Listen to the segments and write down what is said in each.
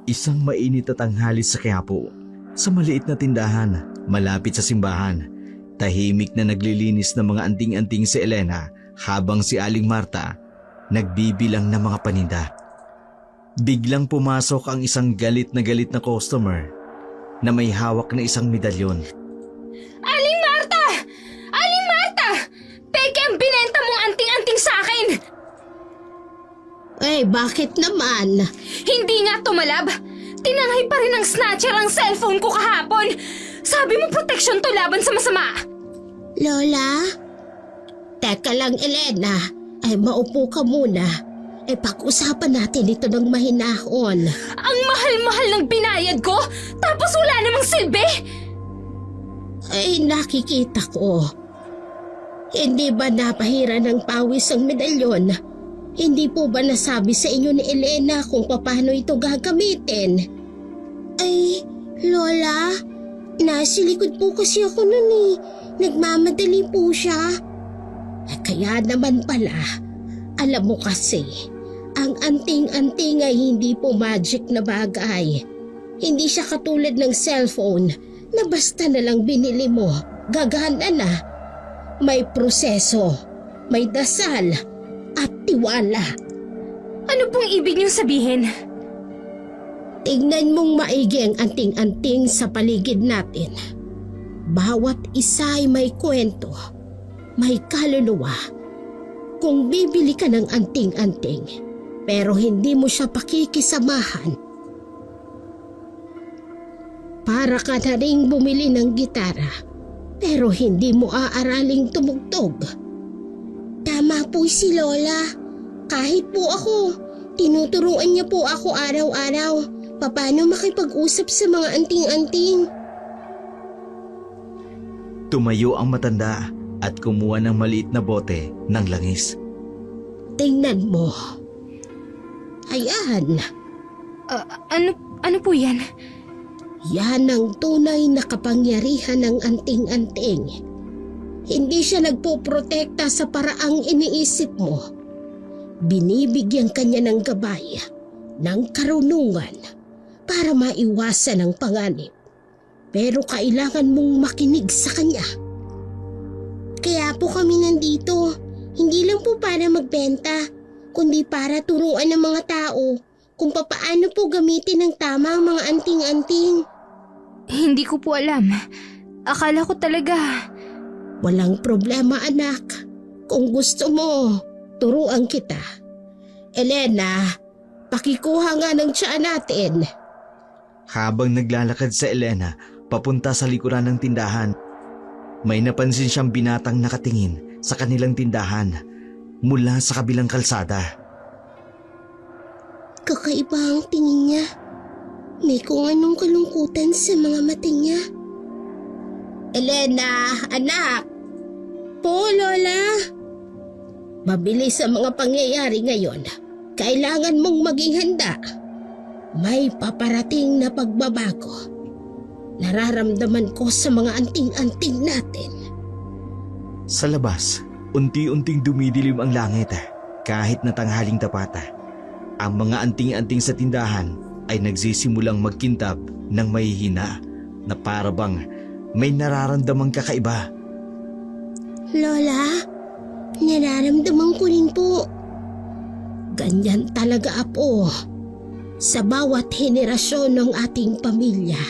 Isang mainit na tanghali sa Quiapo, sa maliit na tindahan, malapit sa simbahan. Tahimik na naglilinis ng mga anting-anting si Elena habang si Aling Marta nagbibilang ng mga paninda. Biglang pumasok ang isang galit na customer na may hawak na isang medalyon. Aling Marta! Aling Marta! Peke ang binenta mong anting-anting sa akin! Bakit naman? Hindi nga tumalab. Tinangay pa rin ng snatcher ang cellphone ko kahapon. Sabi mo protection to laban sa masama. Lola? Teka lang, Elena. Maupo ka muna. Pag-usapan natin ito ng mahinahon. Ang mahal-mahal ng binayad ko, tapos wala namang silbi. Nakikita ko. Hindi ba napahira ng pawis ang medalyon? Hindi po ba nasabi sa inyo ni Elena kung paano ito gagamitin? Lola, nasa likod po kasi ako nun eh. Nagmamadali po siya. Kaya naman pala, alam mo kasi, ang anting-anting ay hindi po magic na bagay. Hindi siya katulad ng cellphone na basta na lang binili mo, gagana na. May proseso, may dasal, at tiwala. Ano pong ibig niyong sabihin? Tingnan mong maigi ang anting-anting sa paligid natin. Bawat isa ay may kwento, may kaluluwa. Kung bibili ka ng anting-anting, pero hindi mo siya pakikisamahan, para ka na ring bumili ng gitara, pero hindi mo aaraling tumugtog. Tama po si Lola. Kahit po ako, tinuturuan niya po ako araw-araw paano makipag-usap sa mga anting-anting. Tumayo ang matanda at kumuha ng maliit na bote ng langis. Tingnan mo. Ayan. Ano po yan? Yan ang tunay na kapangyarihan ng anting-anting. Hindi siya nagpoprotekta sa paraang iniisip mo. Binibigyan kanya ng gabay, ng karunungan, para maiwasan ang panganib. Pero kailangan mong makinig sa kanya. Kaya po kami nandito. Hindi lang po para magbenta, kundi para turuan ng mga tao kung papaano po gamitin ng tama ang mga anting-anting. Hindi ko po alam. Akala ko talaga. Walang problema, anak. Kung gusto mo, turuan kita. Elena, pakikuha nga ng tiyan natin. Habang naglalakad sa Elena papunta sa likuran ng tindahan, may napansin siyang binatang nakatingin sa kanilang tindahan mula sa kabilang kalsada. Kakaiba ang tingin niya. May kung anong kalungkutan sa mga mata niya. Elena, anak! Po, Lola! Mabilis ang mga pangyayari ngayon. Kailangan mong maging handa. May paparating na pagbabago. Nararamdaman ko sa mga anting-anting natin. Sa labas, unti-unting dumidilim ang langit kahit na tanghaling tapata. Ang mga anting-anting sa tindahan ay nagsisimulang magkintab ng mahihina na parabang may nararamdamang kakaiba. Lola, nararamdaman ko rin po. Ganyan talaga, Apo. Sa bawat henerasyon ng ating pamilya,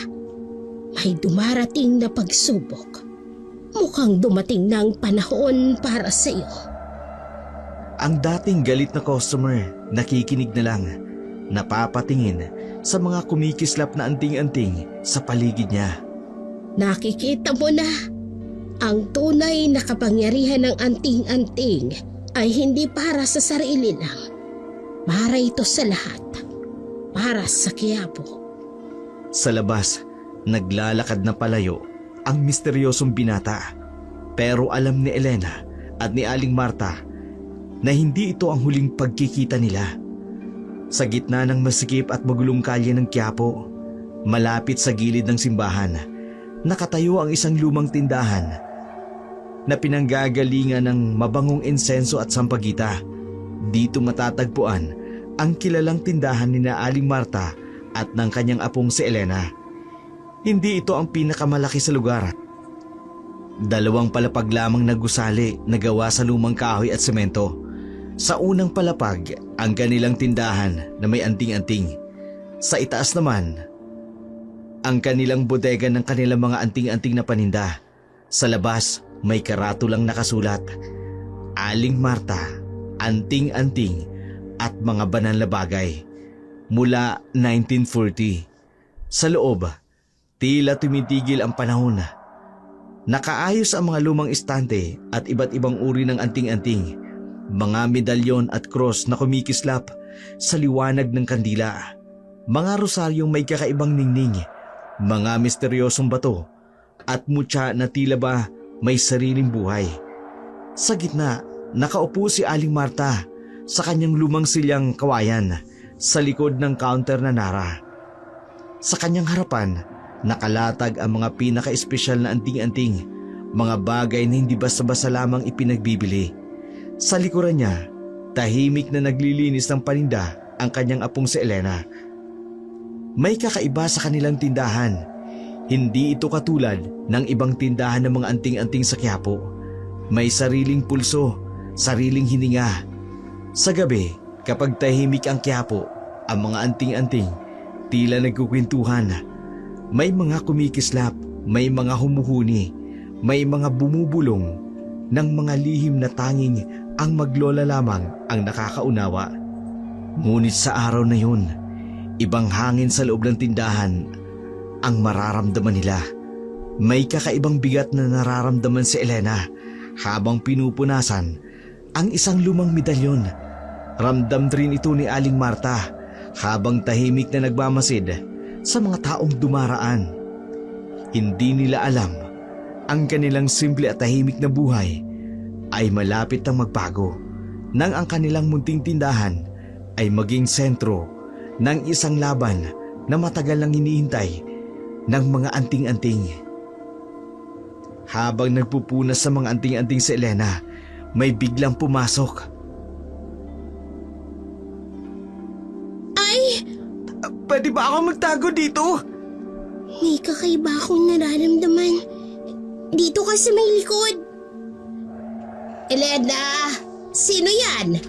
may dumarating na pagsubok. Mukhang dumating na ang panahon para sa iyo. Ang dating galit na customer nakikinig na lang, napapatingin sa mga kumikislap na anting-anting sa paligid niya. Nakikita mo na, ang tunay na kapangyarihan ng anting-anting ay hindi para sa sarili lang. Para ito sa lahat. Para sa Quiapo. Sa labas, naglalakad na palayo ang misteryosong binata. Pero alam ni Elena at ni Aling Marta na hindi ito ang huling pagkikita nila. Sa gitna ng masikip at magulong kalye ng Quiapo, malapit sa gilid ng simbahan, nakatayo ang isang lumang tindahan na pinanggagalingan ng mabangong insenso at sampagita. Dito matatagpuan ang kilalang tindahan ni na Aling Marta at ng kanyang apong si Elena. Hindi ito ang pinakamalaki sa lugar. 2 palapag lamang na gusali na gawa sa lumang kahoy at semento. Sa unang palapag, ang kanilang tindahan na may anting-anting. Sa itaas naman, ang kanilang bodega ng kanilang mga anting-anting na paninda. Sa labas, may karatulang nakasulat, Aling Marta, anting-anting at mga banal na bagay. Mula 1940. Sa loob, tila tumitigil ang panahon. Nakaayos ang mga lumang istante at iba't ibang uri ng anting-anting. Mga medalyon at cross na kumikislap sa liwanag ng kandila. Mga rosaryong may kakaibang ningning. Mga misteryosong bato at mutya na tila ba may sariling buhay. Sa gitna, nakaupo si Aling Marta sa kanyang lumang silyang kawayan sa likod ng counter na Nara. Sa kanyang harapan, nakalatag ang mga pinaka-espesyal na anting-anting, mga bagay na hindi basta-basta lamang ipinagbibili. Sa likuran niya, tahimik na naglilinis ng paninda ang kanyang apong si Elena. May kakaiba sa kanilang tindahan. Hindi ito katulad ng ibang tindahan ng mga anting-anting sa Quiapo. May sariling pulso, sariling hininga. Sa gabi, kapag tahimik ang Quiapo, ang mga anting-anting tila nagkukwentuhan. May mga kumikislap, may mga humuhuni, may mga bumubulong ng mga lihim na tanging ang maglola lamang ang nakakaunawa. Ngunit sa araw na yun, ibang hangin sa loob ng tindahan ang mararamdaman nila. May kakaibang bigat na nararamdaman si Elena habang pinupunasan ang isang lumang medalyon. Ramdam rin ito ni Aling Marta habang tahimik na nagmamasid sa mga taong dumaraan. Hindi nila alam ang kanilang simple at tahimik na buhay ay malapit na magbago nang ang kanilang munting tindahan ay maging sentro ng isang laban na matagal nang hinihintay ng mga anting-anting. Habang nagpupunas sa mga anting-anting si Elena, may biglang pumasok. Ay! Pwede ba ako magtago dito? May kakaiba akong nararamdaman. Dito ka sa may likod. Elena! Sino yan?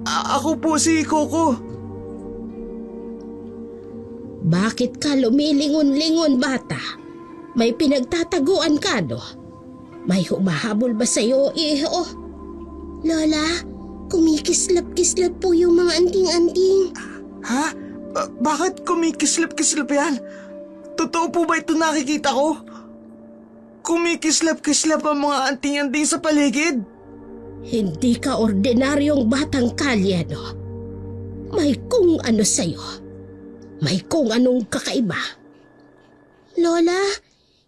Ako po si Coco. Bakit ka lumilingon-lingon, bata? May pinagtataguan ka, no? May humahabol ba sa'yo, iho? Lola, kumikislap-kislap po yung mga anting-anting. Ha? Bakit kumikislap-kislap yan? Totoo po ba ito nakikita ko? Kumikislap-kislap ang mga anting-anting sa paligid? Hindi ka ordinaryong batang kalye, no? May kung ano sa'yo. May kung anong kakaiba. Lola,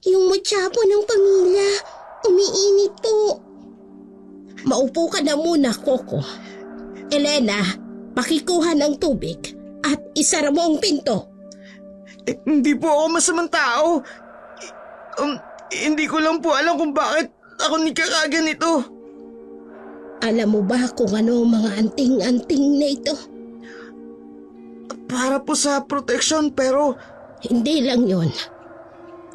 yung mutyapo ng pamilya, umiinit po. Maupo ka na muna, Coco. Elena, pakikuha ng tubig at isara mo ang pinto. Hindi po ako masamang tao. Hindi ko lang po alam kung bakit ako nagkakaganito. Alam mo ba kung ano ang mga anting-anting na ito? Para po sa protection pero... Hindi lang yon.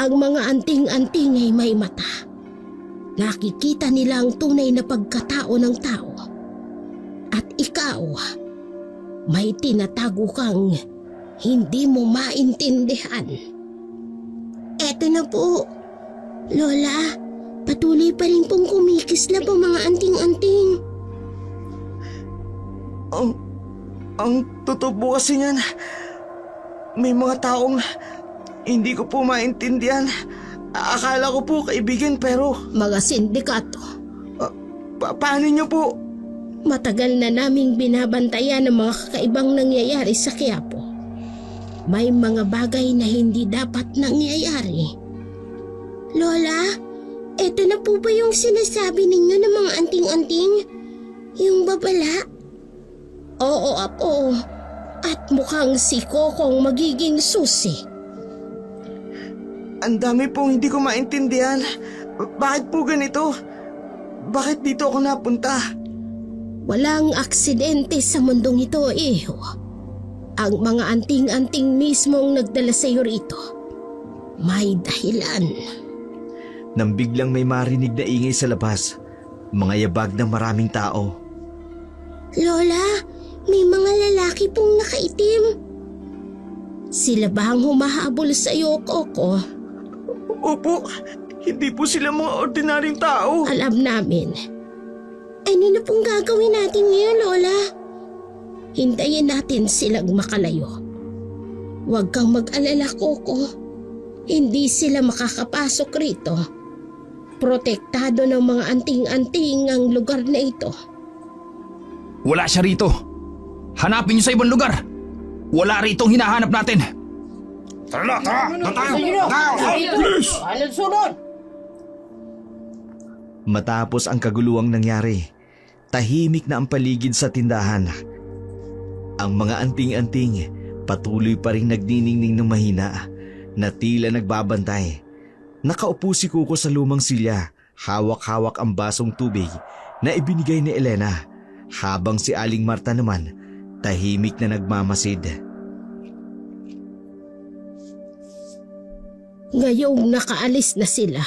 Ang mga anting-anting ay may mata. Nakikita nila ang tunay na pagkatao ng tao. At ikaw, may tinatago kang hindi mo maintindihan. Eto na po. Lola, patuloy pa rin pong kumikislap ang mga anting-anting. Ang totoo po kasi niyan, may mga taong hindi ko po maintindihan. Akala ko po kaibigan pero... Mga sindikato. Paano niyo po? Matagal na naming binabantayan ang mga kakaibang nangyayari sa Quiapo. May mga bagay na hindi dapat nangyayari. Lola, eto na po ba yung sinasabi ninyo ng mga anting-anting? Yung babala? Oo, apo. At mukhang si Kokong magiging susi. Ang dami pong hindi ko maintindihan. Bakit po ganito? Bakit dito ako napunta? Walang aksidente sa mundong ito, iho. Ang mga anting-anting mismong nagdala sa'yo rito. May dahilan. Nang biglang may marinig na ingay sa labas, mga yabag ng maraming tao. Lola, may mga lalaki pong nakaitim. Sila ba ang humahabol sa'yo, Coco? Opo, hindi po sila mga ordinaryong tao. Alam namin. Ano na pong gagawin natin ngayon, Lola? Hintayin natin silang makalayo. Huwag kang mag-alala, Coco. Hindi sila makakapasok rito. Protektado ng mga anting-anting ang lugar na ito. Wala siya rito. Hanapin niyo sa ibang lugar. Wala rito ang hinahanap natin. Tara na, tara! Doon tayo! Please! Anong sunod? Matapos ang kaguluhang nangyari, tahimik na ang paligid sa tindahan. Ang mga anting-anting patuloy pa rin nagniningning ng mahina na tila nagbabantay. Nakaupo si Kuko sa lumang silya, hawak-hawak ang basong tubig na ibinigay ni Elena, habang si Aling Marta naman tahimik na nagmamasid. Ngayong nakaalis na sila,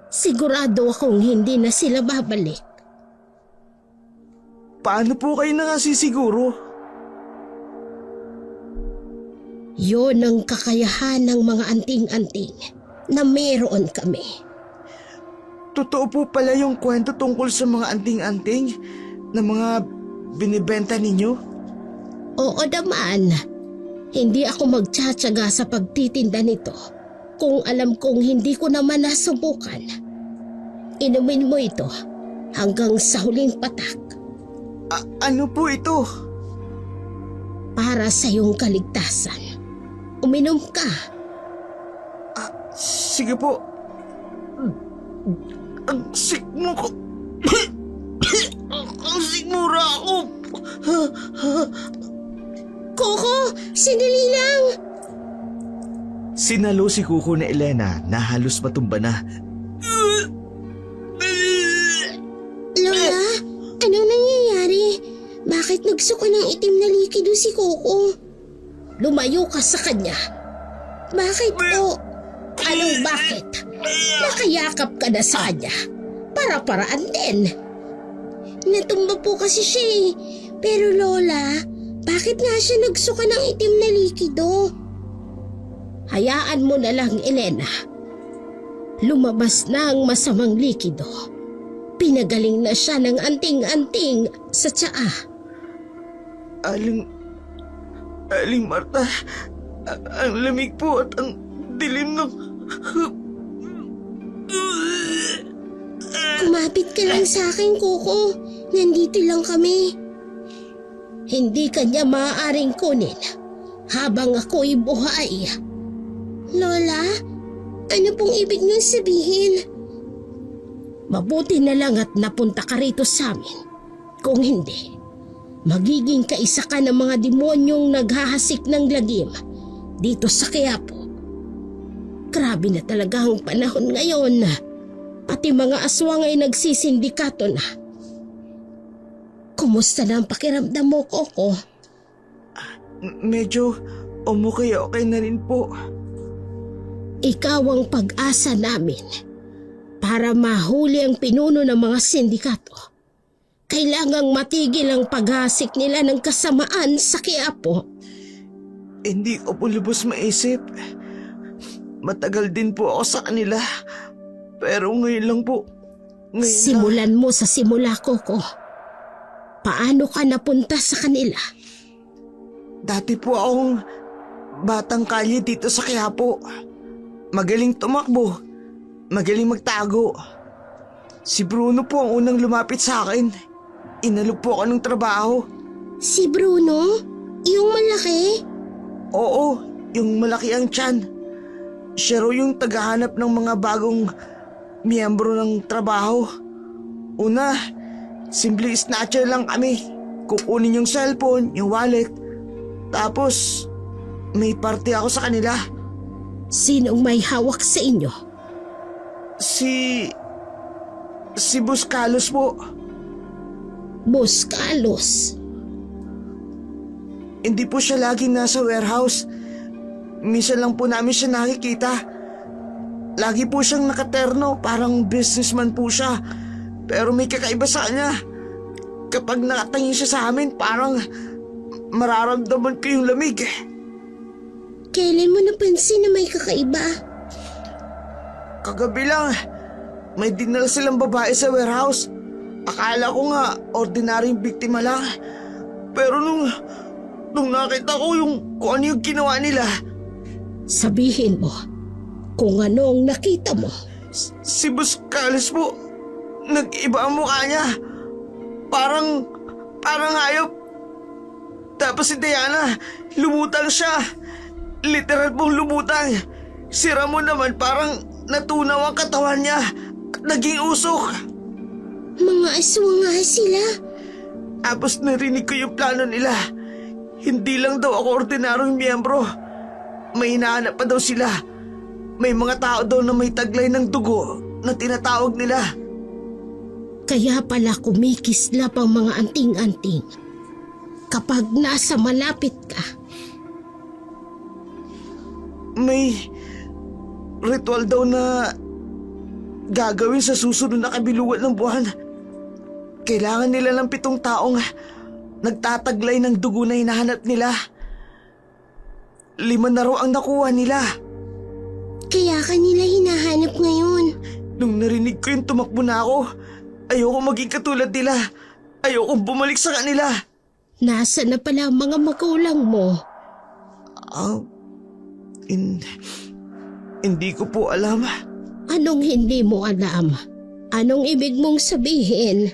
sigurado akong hindi na sila babalik. Paano po kayo nakasisiguro? Yon ang kakayahan ng mga anting-anting na meron kami. Totoo po pala yung kwento tungkol sa mga anting-anting na mga binibenta ninyo? Oo naman, hindi ako magtsatsaga sa pagtitinda nito kung alam kong hindi ko naman nasubukan. Inumin mo ito hanggang sa huling patak. Ano po ito? Para sa iyong kaligtasan. Uminom ka. Sige po. Ang sikmo ko. Ang sikmura ako. Coco, sandali lang. Sinalo si Kuko na Elena na halos matumba na. Lola, anong nangyayari? Bakit nagsuka ng itim na likido si Coco? Lumayo ka sa kanya. Bakit po? Anong bakit? Nakayakap ka na sa kanya. Para-paraan din. Natumba po kasi siya eh. Pero Lola, bakit nga siya nagsuka ng itim na likido? Hayaan mo na lang, Elena. Lumabas na ang masamang likido. Pinagaling na siya ng anting-anting sa tsaa. Aling Marta, ang lamig po at ang dilim ng... Kumapit ka lang sa akin, Coco. Nandito lang kami. Hindi kanya maaaring kunin habang ako'y buhay. Lola, ano pong ibig niyong sabihin? Mabuti na lang at napunta ka rito sa amin. Kung hindi, magiging kaisa ka ng mga demonyong naghahasik ng lagim dito sa Quiapo. Grabe na talaga ang panahon ngayon. Pati mga aswang ay nagsisindikato na. Kumusta na ang pakiramdam mo, Coco? Medyo okay na rin po. Ikaw ang pag-asa namin para mahuli ang pinuno ng mga sindikato. Kailangang matigil ang paghasik nila ng kasamaan sa Quiapo. Hindi ko po lubos maisip. Matagal din po ako sa kanila. Pero ngayon lang po. Simulan mo sa simula, Coco. Paano ka napunta sa kanila? Dati po akong batang kalye dito sa Quiapo. Magaling tumakbo. Magaling magtago. Si Bruno po ang unang lumapit sa akin. Inalok po ako ng trabaho. Si Bruno? Yung malaki? Oo, yung malaki ang tiyan. Siya raw yung tagahanap ng mga bagong miyembro ng trabaho. Una, simple snatcher lang kami. Kukunin yung cellphone, yung wallet. Tapos, may party ako sa kanila. Sinong may hawak sa inyo? Si Boss Carlos po. Boss Carlos. Hindi po siya laging nasa warehouse. Minsan lang po namin siya nakikita. Lagi po siyang nakaterno, parang businessman po siya. Pero may kakaiba sa kanya. Kapag nakatingin siya sa amin, parang mararamdaman ko yung lamig. Kailan mo napansin na may kakaiba? Kagabi lang, may dinala silang babae sa warehouse. Akala ko nga ordinaryong biktima lang. Pero nung nakita ko kung ano yung ginawa nila. Sabihin mo kung ano ang nakita mo. Si Boss Carlos po, nag-iba ang mukha niya. Parang hayop. Tapos si Diana, lumutang siya. Literal pong lumutang. Si Ramon naman parang natunaw ang katawan niya at naging usok. Mga aswang nga sila. Tapos narinig ko yung plano nila. Hindi lang daw ako ordinaryong miyembro. May hinahanap pa daw sila. May mga tao daw na may taglay ng dugo na tinatawag nila. Kaya pala kumikislap ang mga anting-anting kapag nasa malapit ka. May ritual daw na gagawin sa susunod na kabilugan ng buwan. Kailangan nila ng 7 taong nagtataglay ng dugo na hinahanap nila. 5 na raw ang nakuha nila. Kaya kanila hinahanap ngayon. Nung narinig ko yung tumakbo na ako, ayoko maging katulad nila. Ayoko bumalik sa kanila. Nasa na pala ang mga magulang mo? Hindi ko po alam. Anong hindi mo alam? Anong ibig mong sabihin?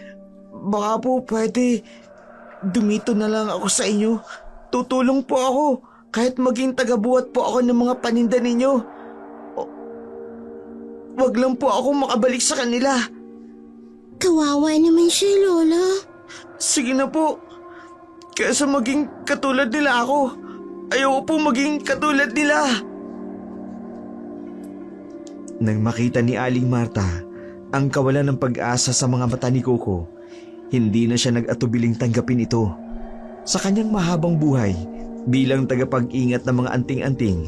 Baka po pwede dumito na lang ako sa inyo. Tutulong po ako kahit maging tagabuhat po ako ng mga paninda ninyo. Wag lang po ako makabalik sa kanila. Kawawa naman siya, Lola. Sige na po. Kaysa maging katulad nila ako, ayoko po maging katulad nila. Nang makita ni Aling Marta ang kawalan ng pag-asa sa mga mata ni Coco, hindi na siya nag-atubiling tanggapin ito. Sa kanyang mahabang buhay bilang tagapag-ingat ng mga anting-anting,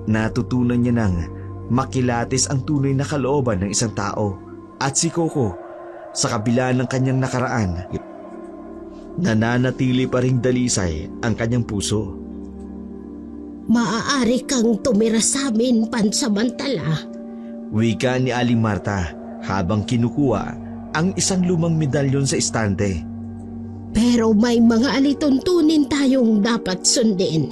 natutunan niya nang makilatis ang tunay na kalooban ng isang tao. At si Coco, sa kabila ng kanyang nakaraan, nananatili pa ring dalisay ang kanyang puso. Maaari kang tumira sa amin pansamantala. Wika ni Aling Marta habang kinukuha ang isang lumang medalyon sa estante. Pero may mga alituntunin tayong dapat sundin.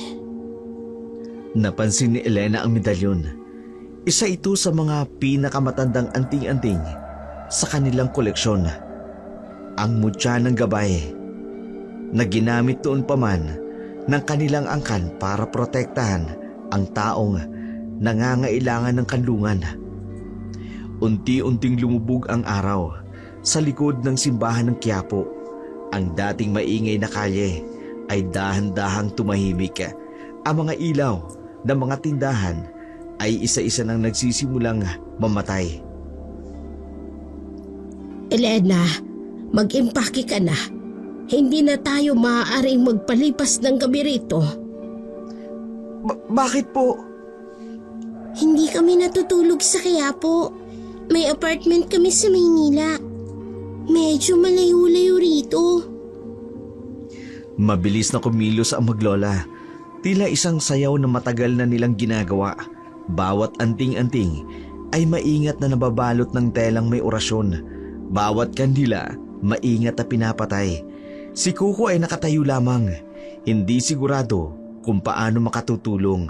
Napansin ni Elena ang medalyon. Isa ito sa mga pinakamatandang anting-anting sa kanilang koleksyon. Ang mutya ng gabay na ginamit doon pa man ng kanilang angkan para protektahan ang taong nangangailangan ng kanlungan. Unti-unting lumubog ang araw sa likod ng simbahan ng Quiapo. Ang dating maingay na kalye ay dahan-dahang tumahimik. Ang mga ilaw ng mga tindahan ay isa-isa nang nagsisimulang mamatay. Elena, mag-impake ka na. Hindi na tayo maaaring magpalipas ng gabi rito. Bakit po? Hindi kami natutulog sa Quiapo. May apartment kami sa Maynila. Medyo malayo-layo rito. Mabilis na kumilos ang maglola. Tila isang sayaw na matagal na nilang ginagawa. Bawat anting-anting ay maingat na nababalot ng telang may orasyon. Bawat kandila, maingat na pinapatay. Si Coco ay nakatayo lamang. Hindi sigurado kung paano makatutulong.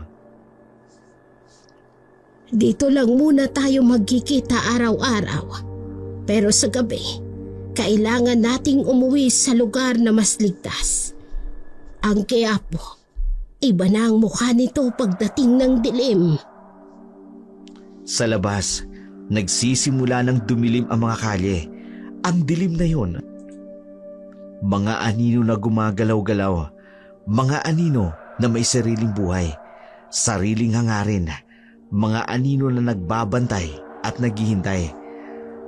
Dito lang muna tayo magkikita araw-araw. Pero sa gabi, kailangan nating umuwi sa lugar na mas ligtas. Ang Quiapo, iba na ang mukha nito pagdating ng dilim. Sa labas, nagsisimula ng dumilim ang mga kalye. Ang dilim na yon. Mga anino na gumagalaw-galaw. Mga anino na may sariling buhay. Sariling hangarin. Mga anino na nagbabantay at naghihintay.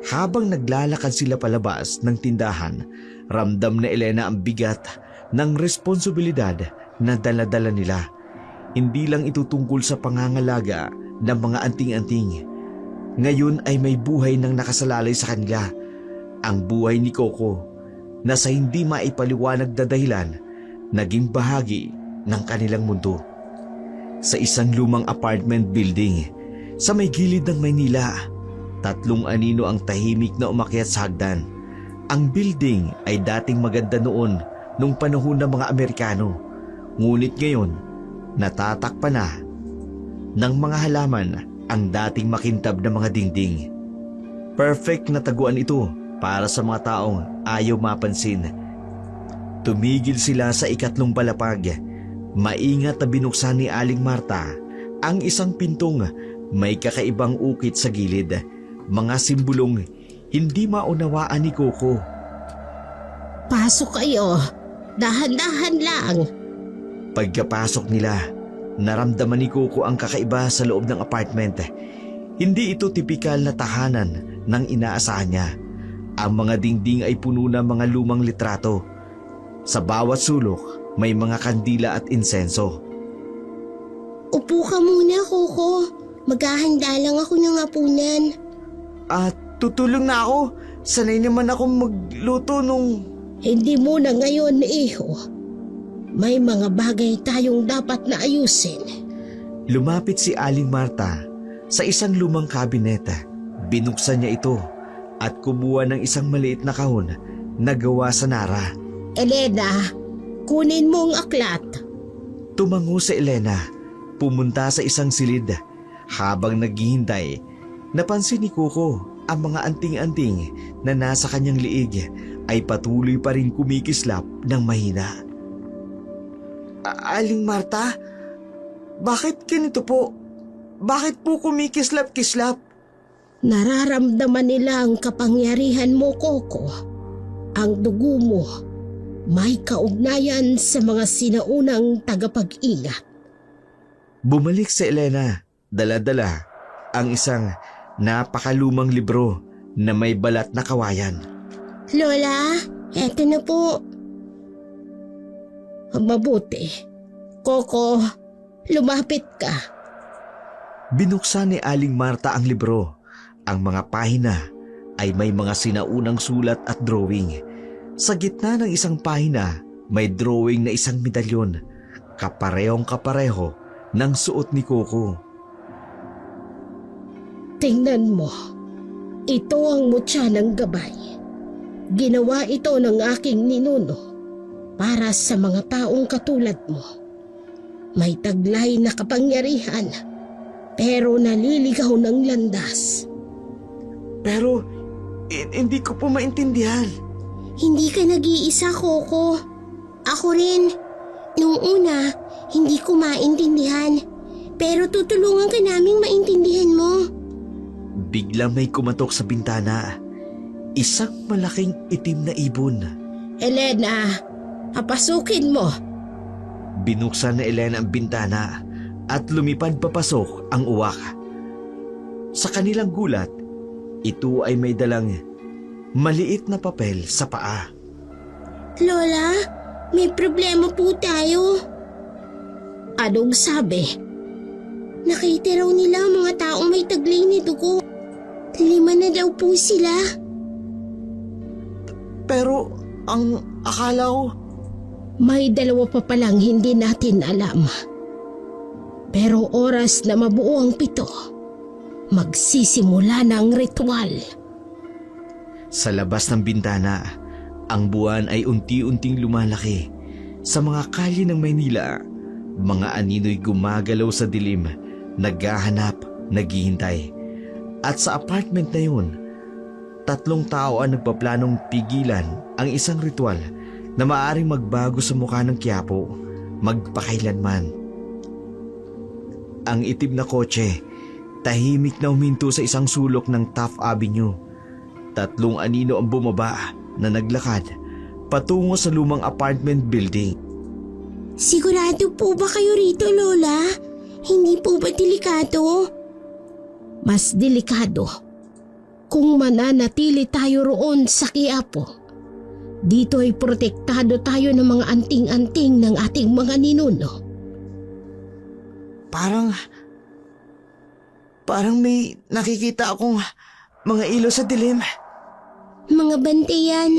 Habang naglalakad sila palabas ng tindahan, ramdam na Elena ang bigat ng responsibilidad na dala-dala nila. Hindi lang ito tungkol sa pangangalaga ng mga anting-anting. Ngayon ay may buhay nang nakasalalay sa kanila. Ang buhay ni Coco na sa hindi maipaliwanag na dahilan naging bahagi ng kanilang mundo. Sa isang lumang apartment building sa may gilid ng Maynila, 3 anino ang tahimik na umakyat sa hagdan. Ang building ay dating maganda noon nung panahon ng mga Amerikano. Ngunit ngayon, natatakpan na ng mga halaman ang dating makintab na mga dingding. Perfect na taguan ito para sa mga taong ayaw mapansin. Tumigil sila sa ikatlong palapag. Maingat na binuksan ni Aling Marta ang isang pintong may kakaibang ukit sa gilid. Mga simbolong hindi maunawaan ni Coco. Pasok kayo. Dahan-dahan lang. Pagkapasok nila, naramdaman ni Coco ang kakaiba sa loob ng apartment. Hindi ito tipikal na tahanan ng inaasahan niya. Ang mga dingding ay puno ng mga lumang litrato. Sa bawat sulok, may mga kandila at insenso. Upo ka muna, Coco. Maghahanda lang ako ng hapunan. Tutulong na ako. Sanay naman akong magluto nung... Hindi muna ngayon, iho. May mga bagay tayong dapat na ayusin. Lumapit si Aling Marta sa isang lumang kabineta. Binuksan niya ito at kumuha ng isang maliit na kahon na gawa sa nara. Elena, kunin mo ang aklat. Tumango si Elena, pumunta sa isang silid. Habang naghihintay, napansin ni Coco ang mga anting-anting na nasa kanyang liig ay patuloy pa rin kumikislap ng mahina. Aling Marta, bakit ganito po? Bakit po kumikislap-kislap? Nararamdaman nila ang kapangyarihan mo, Coco. Ang dugo mo may kaugnayan sa mga sinaunang tagapag-ingat. Bumalik si Elena, dala-dala ang isang napakalumang libro na may balat na kawayan. Lola, eto na po. Mabuti. Coco, lumapit ka. Binuksan ni Aling Marta ang libro. Ang mga pahina ay may mga sinaunang sulat at drawing. Sa gitna ng isang pahina, may drawing na isang medalyon. Kaparehong-kapareho ng suot ni Coco. Tingnan mo. Ito ang mutya ng gabay. Ginawa ito ng aking ninuno para sa mga taong katulad mo. May taglay na kapangyarihan pero naliligaw ng landas. Pero, hindi ko po maintindihan. Hindi ka nag-iisa, Coco. Ako rin. Nung una, hindi ko maintindihan. Pero tutulungan ka naming maintindihan mo. Biglang may kumatok sa bintana. Isang malaking itim na ibon. Elena, papasukin mo. Binuksan na Elena ang bintana at lumipad papasok ang uwak. Sa kanilang gulat, ito ay may dalang maliit na papel sa paa. Lola, may problema po tayo. Anong sabi? Nakita raw nila ang mga taong may taglay ni dugo. 5 na daw po sila. Pero, ang akala ko... May 2 pa palang hindi natin alam. Pero oras na mabuo ang 7, magsisimula na ang ritual. Sa labas ng bintana, ang buwan ay unti-unting lumalaki. Sa mga kalye ng Maynila, mga anino'y gumagalaw sa dilim, naghahanap, naghihintay. At sa apartment na yun, 3 tao ang nagpaplanong pigilan ang isang ritual na maaaring magbago sa mukha ng Quiapo, magpakailanman. Ang itim na kotse, tahimik na huminto sa isang sulok ng Taft Avenue. 3 anino ang bumaba na naglakad patungo sa lumang apartment building. Sigurado po ba kayo rito, Lola? Hindi po ba delikado? Mas delikado kung mananatili tayo roon sa Quiapo. Dito ay protektado tayo ng mga anting-anting ng ating mga ninuno. Parang may nakikita akong mga ilaw sa dilim. Mga bantayan,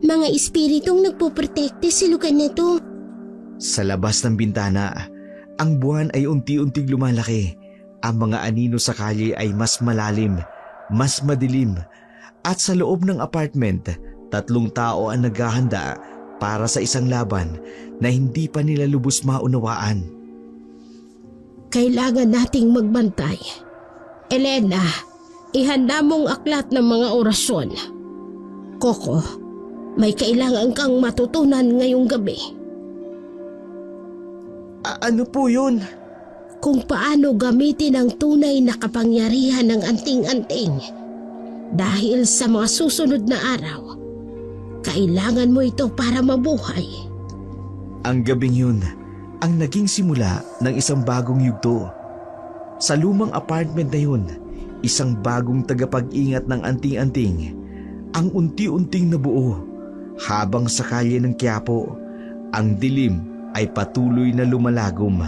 mga espiritong nagpoprotekte sa lugar na to. Sa labas ng bintana, ang buwan ay unti-unting lumalaki. Ang mga anino sa kalye ay mas malalim, mas madilim. At sa loob ng apartment, 3 tao ang naghahanda para sa isang laban na hindi pa nila lubos maunawaan. Kailangan nating magbantay. Elena, ihanda mong aklat ng mga orasyon. Coco, may kailangan kang matutunan ngayong gabi. Ano po yun? Kung paano gamitin ang tunay na kapangyarihan ng anting-anting. Dahil sa mga susunod na araw, kailangan mo ito para mabuhay. Ang gabing yun ang naging simula ng isang bagong yugto. Sa lumang apartment na yun, isang bagong tagapag-ingat ng anting-anting ang unti-unting nabuo. Habang sa kalye ng Quiapo, ang dilim ay patuloy na lumalagom.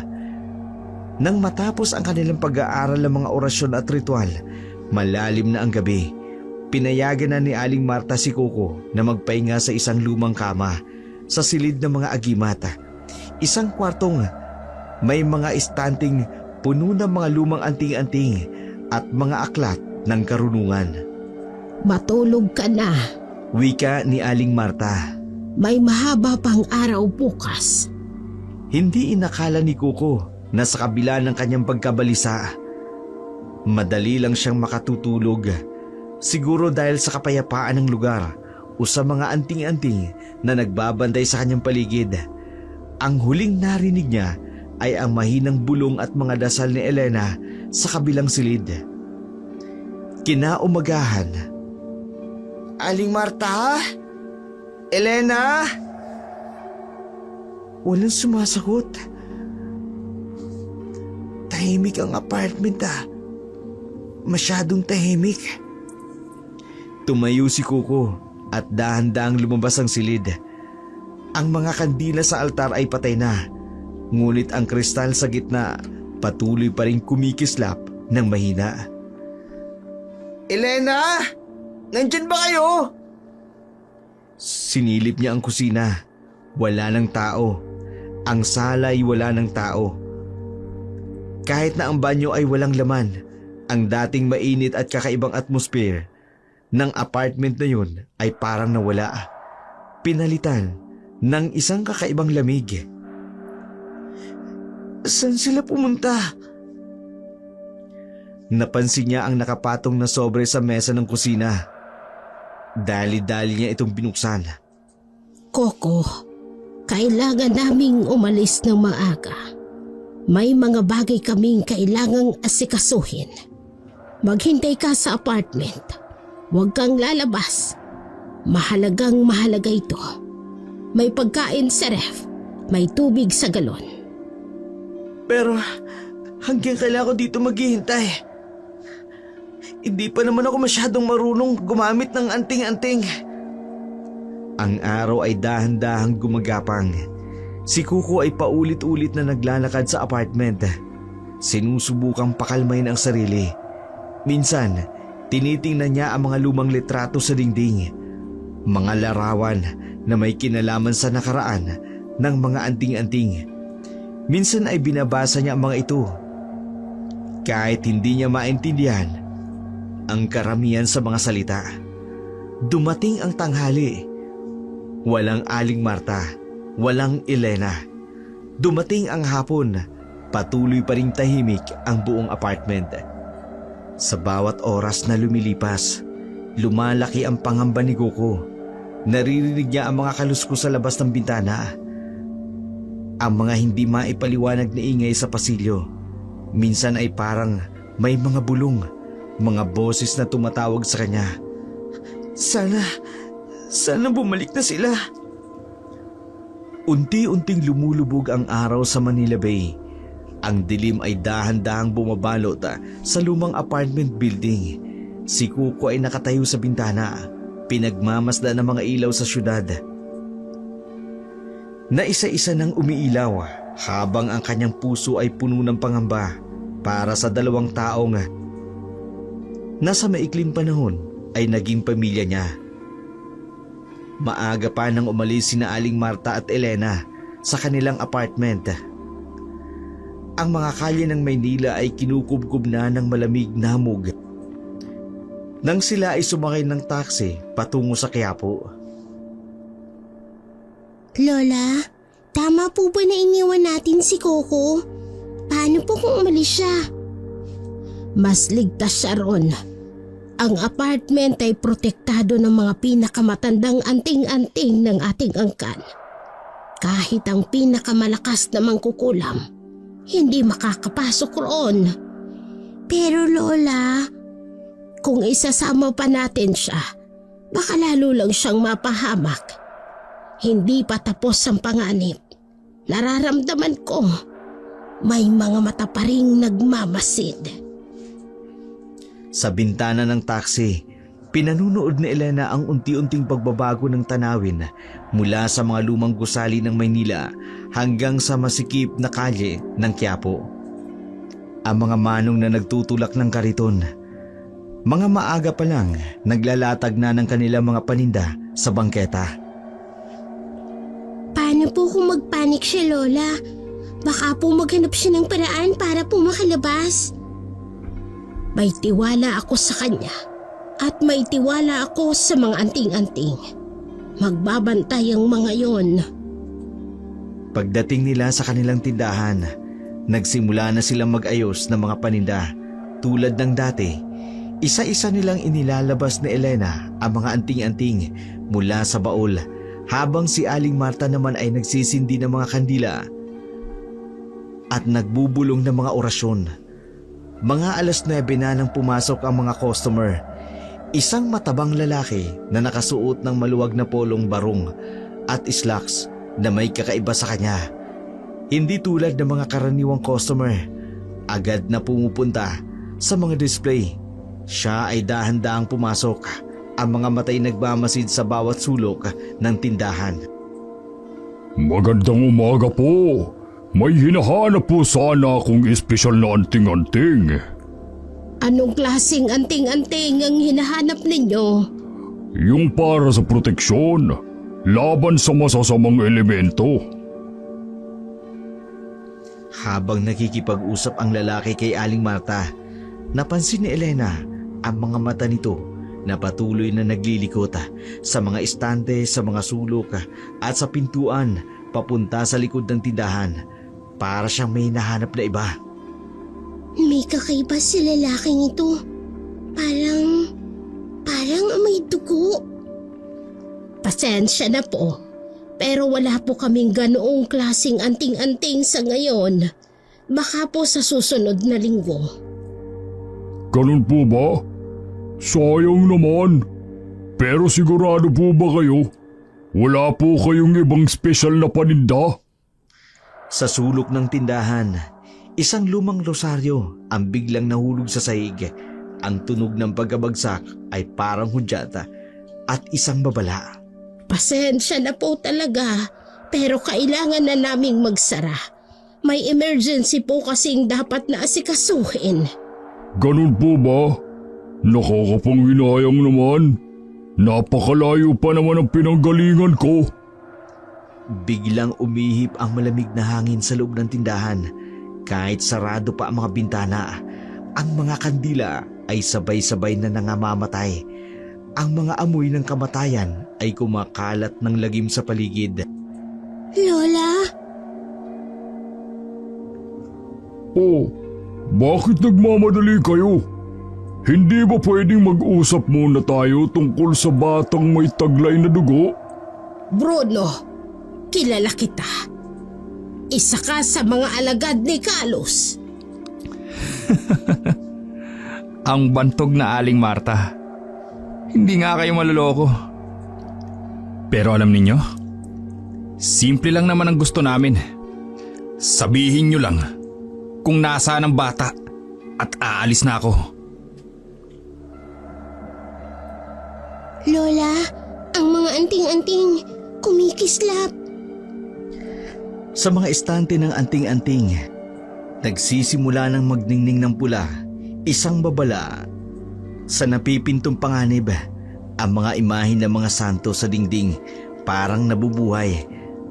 Nang matapos ang kanilang pag-aaral ng mga orasyon at ritual, malalim na ang gabi. Pinayagan na ni Aling Marta si Coco na magpahinga sa isang lumang kama sa silid ng mga agimat. Isang kwartong may mga estanting puno ng mga lumang anting-anting at mga aklat ng karunungan. Matulog ka na. Wika ni Aling Marta. May mahaba pang araw bukas. Hindi inakala ni Coco na sa kabila ng kanyang pagkabalisa, madali lang siyang makatutulog. Siguro dahil sa kapayapaan ng lugar o sa mga anting-anting na nagbabantay sa kanyang paligid. Ang huling narinig niya ay ang mahinang bulong at mga dasal ni Elena sa kabilang silid. Kinaumagahan. Aling Marta? Elena? Walang sumasagot. Tahimik ang apartment Masyadong tahimik. Tumayo si Coco at dahan-dahang lumabas ang silid. Ang mga kandila sa altar ay patay na, ngunit ang kristal sa gitna patuloy pa rin kumikislap ng mahina. Elena? Nandyan ba kayo? Sinilip niya ang kusina. Wala ng tao. Ang sala ay wala ng tao. Kahit na ang banyo ay walang laman, ang dating mainit at kakaibang atmosphere ng apartment na yun ay parang nawala. Pinalitan ng isang kakaibang lamig. Saan sila pumunta? Napansin niya ang nakapatong na sobre sa mesa ng kusina. Dali-dali niya itong binuksan. Coco, kailangan naming umalis ng maaga. May mga bagay kaming kailangang asikasuhin. Maghintay ka sa apartment. Huwag kang lalabas. Mahalaga ito. May pagkain sa ref. May tubig sa galon. Pero hanggang kailan ko dito maghihintay? Hindi pa naman ako masyadong marunong gumamit ng anting-anting. Ang araw ay dahan-dahang gumagapang. Si Coco ay paulit-ulit na naglalakad sa apartment. Sinusubukang pakalmayin ang sarili. Minsan, tinitingnan niya ang mga lumang litrato sa dingding. Mga larawan na may kinalaman sa nakaraan ng mga anting-anting. Minsan ay binabasa niya ang mga ito. Kahit hindi niya maintindihan ang karamihan sa mga salita. Dumating ang tanghali. Walang Aling Marta, walang Elena. Dumating ang hapon, patuloy pa ring tahimik ang buong apartment. Sa bawat oras na lumilipas, lumalaki ang pangamba ni Coco. Naririnig niya ang mga kaluskos sa labas ng bintana. Ang mga hindi maipaliwanag na ingay sa pasilyo. Minsan ay parang may mga bulong, mga boses na tumatawag sa kanya. Sana bumalik na sila. Unti-unting lumulubog ang araw sa Manila Bay. Ang dilim ay dahan-dahang bumabalot sa lumang apartment building. Si Coco ay nakatayo sa bintana, pinagmamasdan ng mga ilaw sa syudad. na isa-isa nang umiilaw habang ang kanyang puso ay puno ng pangamba para sa dalawang taong nasa maikling panahon ay naging pamilya niya. Maaga pa nang umalis sina Aling Marta at Elena sa kanilang apartment. Ang mga kalye ng Maynila ay kinukubkob na ng malamig na hamog. Nang sila ay sumakay ng taxi patungo sa Quiapo. Lola, tama po ba na iniwan natin si Coco? Paano po kung umalis siya? Mas ligtas siya ron. Ang apartment ay protektado ng mga pinakamatandang anting-anting ng ating angkan. Kahit ang pinakamalakas na mangkukulam, hindi makakapasok roon. Pero Lola, kung isasama pa natin siya, baka lalo lang siyang mapahamak. Hindi pa tapos ang panganib. Nararamdaman ko, may mga mata pa ring nagmamasid. Sa bintana ng taxi, pinanunood ni Elena ang unti-unting pagbabago ng tanawin mula sa mga lumang gusali ng Maynila hanggang sa masikip na kalye ng Quiapo. Ang mga manong na nagtutulak ng kariton, mga maaga pa lang naglalatag na ng kanilang mga paninda sa bangketa. Paano po kung magpanik siya, Lola? Baka po maghanap siya ng paraan para po makalabas. May tiwala ako sa kanya at may tiwala ako sa mga anting-anting. Magbabantay ang mga yon. Pagdating nila sa kanilang tindahan, nagsimula na silang mag-ayos ng mga paninda. Tulad ng dati, isa-isa nilang inilalabas ni Elena ang mga anting-anting mula sa baul, habang si Aling Marta naman ay nagsisindi ng mga kandila at nagbubulong ng mga orasyon. Mga 9:00 na nang pumasok ang mga customer. Isang matabang lalaki na nakasuot ng maluwag na polong barong at slacks na may kakaiba sa kanya. Hindi tulad ng mga karaniwang customer, agad na pumupunta sa mga display. Siya ay dahan-dahang pumasok, ang mga matay nagmamasid sa bawat sulok ng tindahan. Magandang umaga po. May hinahanap po sana akong espesyal na anting-anting. Anong klaseng anting-anting ang hinahanap ninyo? Yung para sa proteksyon, laban sa masasamang elemento. Habang nakikipag-usap ang lalaki kay Aling Marta, napansin ni Elena ang mga mata nito na patuloy na naglilikot sa mga estante, sa mga sulok at sa pintuan papunta sa likod ng tindahan. Para siyang may nahanap na iba. May kakaiba si lalaking ito. Parang may dugo. Pasensya na po, pero wala po kaming ganoong klaseng anting-anting sa ngayon. Baka po sa susunod na linggo. Ganun po ba? Sayang naman. Pero sigurado po ba kayo? Wala po kayong ibang espesyal na paninda? Sa sulok ng tindahan, isang lumang rosaryo ang biglang nahulog sa sahig. Ang tunog ng pagkabagsak ay parang hudyata at isang babala. Pasensya na po talaga, pero kailangan na naming magsara. May emergency po kasing dapat na asikasuhin. Ganun po ba? Nakakapanghinayang naman. Napakalayo pa naman ang pinanggalingan ko. Biglang umihip ang malamig na hangin sa loob ng tindahan. Kahit sarado pa ang mga bintana, ang mga kandila ay sabay-sabay na nangamamatay. Ang mga amoy ng kamatayan ay kumakalat ng lagim sa paligid. Lola? Oh, bakit nagmamadali kayo? Hindi ba pwedeng mag-usap muna tayo tungkol sa batang may taglay na dugo? Bruno, kilala kita. Isa ka sa mga alagad ni Carlos. Ang bantog na Aling Marta. Hindi nga kayo maluloko. Pero alam ninyo, simple lang naman ang gusto namin. Sabihin nyo lang kung nasaan ang bata at aalis na ako. Lola, ang mga anting-anting kumikislap. Sa mga estante ng anting-anting, nagsisimula ng magningning ng pula, isang babala. Sa napipintong panganib, ang mga imahe ng mga santo sa dingding parang nabubuhay,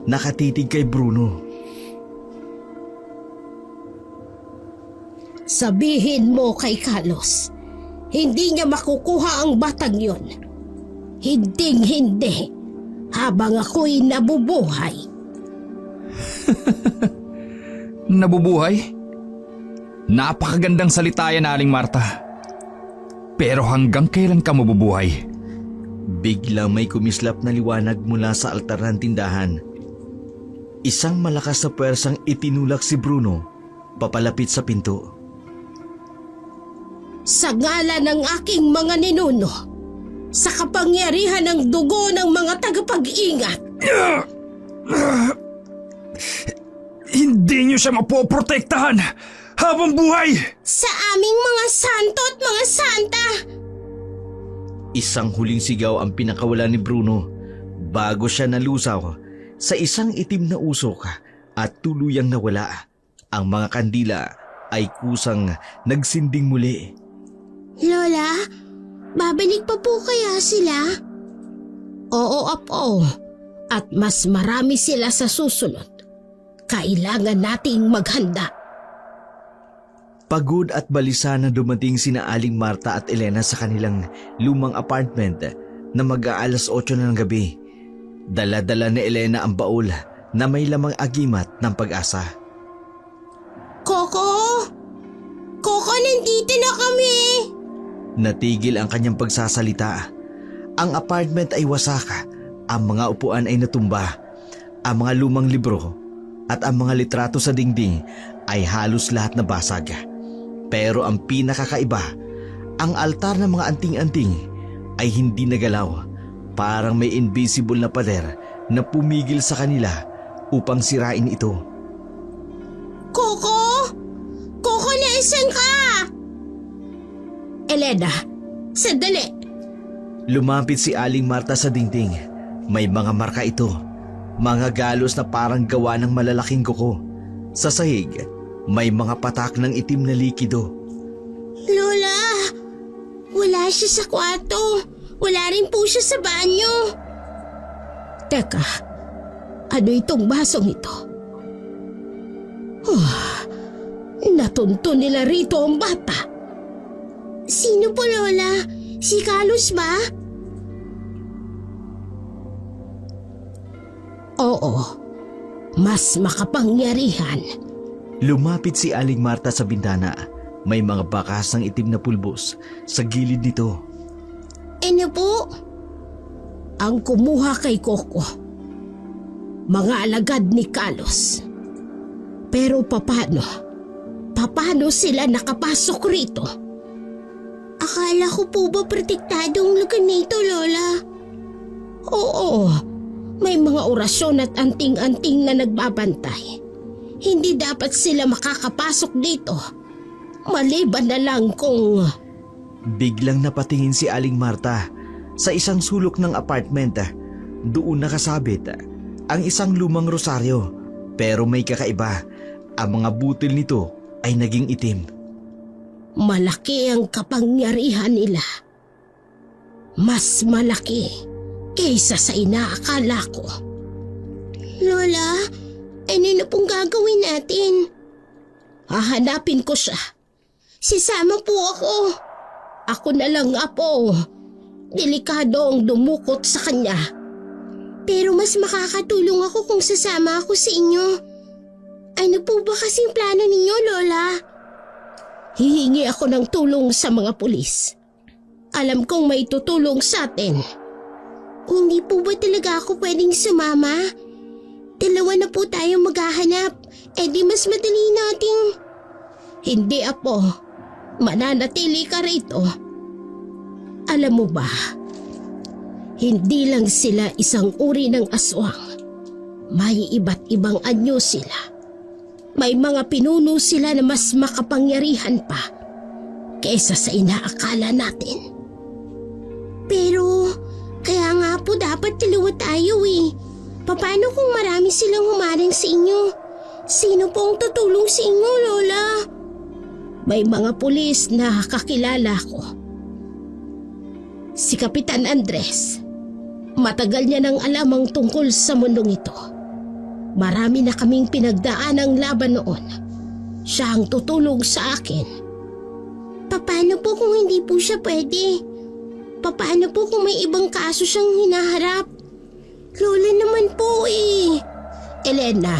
nakatitig kay Bruno. Sabihin mo kay Carlos, hindi niya makukuha ang batang yon. Hinding-hindi, habang ako'y nabubuhay. Nabubuhay? Napakagandang salita yan, Aling Marta. Pero hanggang kailan ka mabubuhay? Biglang may kumislap na liwanag mula sa altar ng tindahan. Isang malakas na puwersang itinulak si Bruno papalapit sa pinto. Sa ngalan ng aking mga ninuno, sa kapangyarihan ng dugo ng mga tagapag-ingat, Hindi niyo siya mapoprotektahan habang buhay! sa aming mga santo at mga santa, Isang huling sigaw ang pinakawala ni Bruno bago siya nalusaw sa isang itim na usok at tuluyang nawala. Ang mga kandila ay kusang nagsinding muli. Lola, babalik pa po kaya sila? Oo, Apo. At mas marami sila sa susunod. Kailangan nating maghanda. Pagod at balisa na dumating sina Aling Marta at Elena sa kanilang lumang apartment na mag-aalas 8 na ng gabi. Dala-dala ni Elena ang baul na may lamang agimat ng pag-asa. Coco! Coco, nandito na kami! Natigil ang kanyang pagsasalita. Ang apartment ay wasak, ang mga upuan ay natumba, ang mga lumang libro at ang mga litrato sa dingding ay halos lahat na basag. Pero ang pinakakaiba, ang altar ng mga anting-anting ay hindi nagalaw. Parang may invisible na pader na pumigil sa kanila upang sirain ito. Coco! Coco, naisan ka? Elena, sandali. Lumapit si Aling Marta sa dingding. May mga marka ito. Mga galos na parang gawa ng malalaking kuko. Sa sahig, may mga patak ng itim na likido. Lola, wala siya sa kwarto. Wala rin po siya sa banyo. Teka, ano itong basong ito? Natunto nila rito ang bata. Sino po, Lola? Si Carlos ba? Oo, mas makapangyarihan. Lumapit si Aling Marta sa bintana. May mga bakas ng itim na pulbos sa gilid nito. Ano po? Ang kumuha kay Coco. Mga alagad ni Carlos. Pero paano? Paano sila nakapasok rito? Akala ko po ba protektado ang lugar nito, Lola? Oo, may mga orasyon at anting-anting na nagbabantay. Hindi dapat sila makakapasok dito. Maliban na lang kung... Biglang napatingin si Aling Marta sa isang sulok ng apartment. Doon nakasabit ang isang lumang rosaryo. Pero may kakaiba, ang mga butil nito ay naging itim. Malaki ang kapangyarihan nila. Mas malaki kaysa sa inaakala ko. Lola, ano na pong gagawin natin? Hahanapin ko siya. Sisama po ako. Ako na lang, Apo. Delikado ang dumukot sa kanya. Pero mas makakatulong ako kung sasama ako sa inyo. Ano po ba kasing plano ninyo, Lola? Hihingi ako ng tulong sa mga pulis. Alam kong may tutulong sa atin. Hindi po ba talaga ako pwedeng sumama? Dalawa na po tayo maghahanap. Di mas madali nating... Hindi, Apo. Mananatili ka rito. Alam mo ba, hindi lang sila isang uri ng aswang. May iba't ibang anyo sila. May mga pinuno sila na mas makapangyarihan pa kaysa sa inaakala natin. Pero kaya nga po dapat dalawa tayo eh. Paano kung marami silang humaring sa inyo? Sino po ang tutulong sa inyo, Lola? May mga pulis na kakilala ko. Si Kapitan Andres. Matagal niya nang alam ang tungkol sa mundong ito. Marami na kaming pinagdaan ang laban noon. Siya ang tutulong sa akin. Paano po kung hindi po siya pwede? Paano po kung may ibang kaso siyang hinaharap? Lola naman po eh. Elena,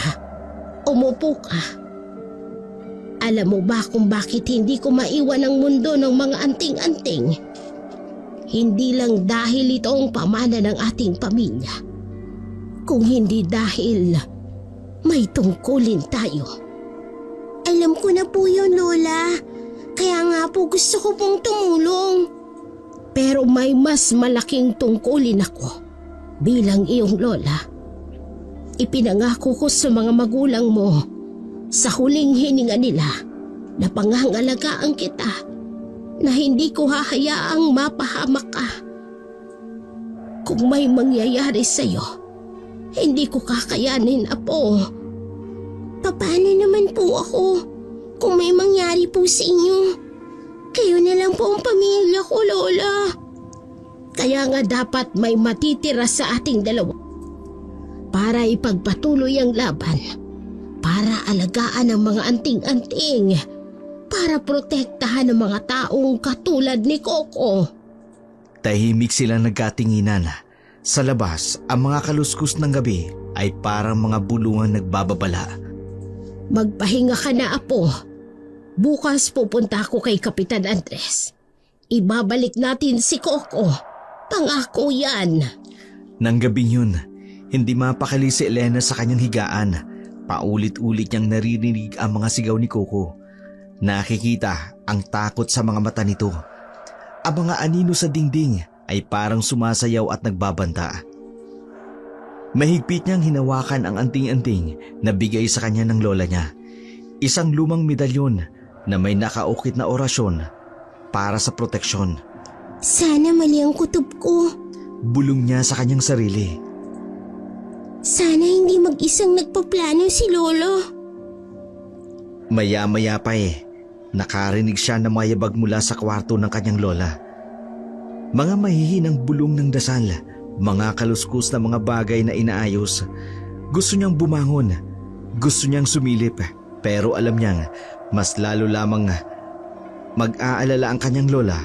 umupo ka. Alam mo ba kung bakit hindi ko maiwan ang mundo ng mga anting-anting? Hindi lang dahil ito ang pamana ng ating pamilya. Kung hindi dahil may tungkulin tayo. Alam ko na po yun, Lola. Kaya nga po gusto ko pong tumulong. Pero may mas malaking tungkulin ako bilang iyong lola. Ipinangako ko sa mga magulang mo sa huling hininga nila na pangangalagaan kita, na hindi ko hahayaang mapahamak ka. Kung may mangyayari sa'yo, hindi ko kakayanin, Apo. Paano naman po ako kung may mangyari po sa inyo? Kayo na lang po ang pamilya ko, Lola. Kaya nga dapat may matitira sa ating dalawa para ipagpatuloy ang laban, para alagaan ang mga anting-anting, para protektahan ang mga taong katulad ni Coco. Tahimik silang nagkatinginan. Sa labas, ang mga kaluskus ng gabi ay parang mga bulungang nagbababala. Magpahinga ka na, Apo. Bukas pupunta ako kay Kapitan Andres. Ibabalik natin si Coco. Pangako yan. Nang gabing yun, hindi mapakali si Elena sa kanyang higaan. Paulit-ulit niyang naririnig ang mga sigaw ni Coco. Nakikita ang takot sa mga mata nito. Ang mga anino sa dingding ay parang sumasayaw at nagbabanta. Mahigpit niyang hinawakan ang anting-anting na bigay sa kanya ng lola niya. Isang lumang medalyon na may nakaukit na orasyon para sa proteksyon. Sana mali ang kutob ko. Bulong niya sa kanyang sarili. Sana hindi mag-isang nagpaplano si Lolo. Maya-maya pa nakarinig siya ng mayabag mula sa kwarto ng kanyang lola. Mga mahihinang bulong ng dasal, mga kaluskus na mga bagay na inaayos. Gusto niyang bumangon, gusto niyang sumilip, pero alam niyang mas lalo lamang mag-aalala ang kanyang lola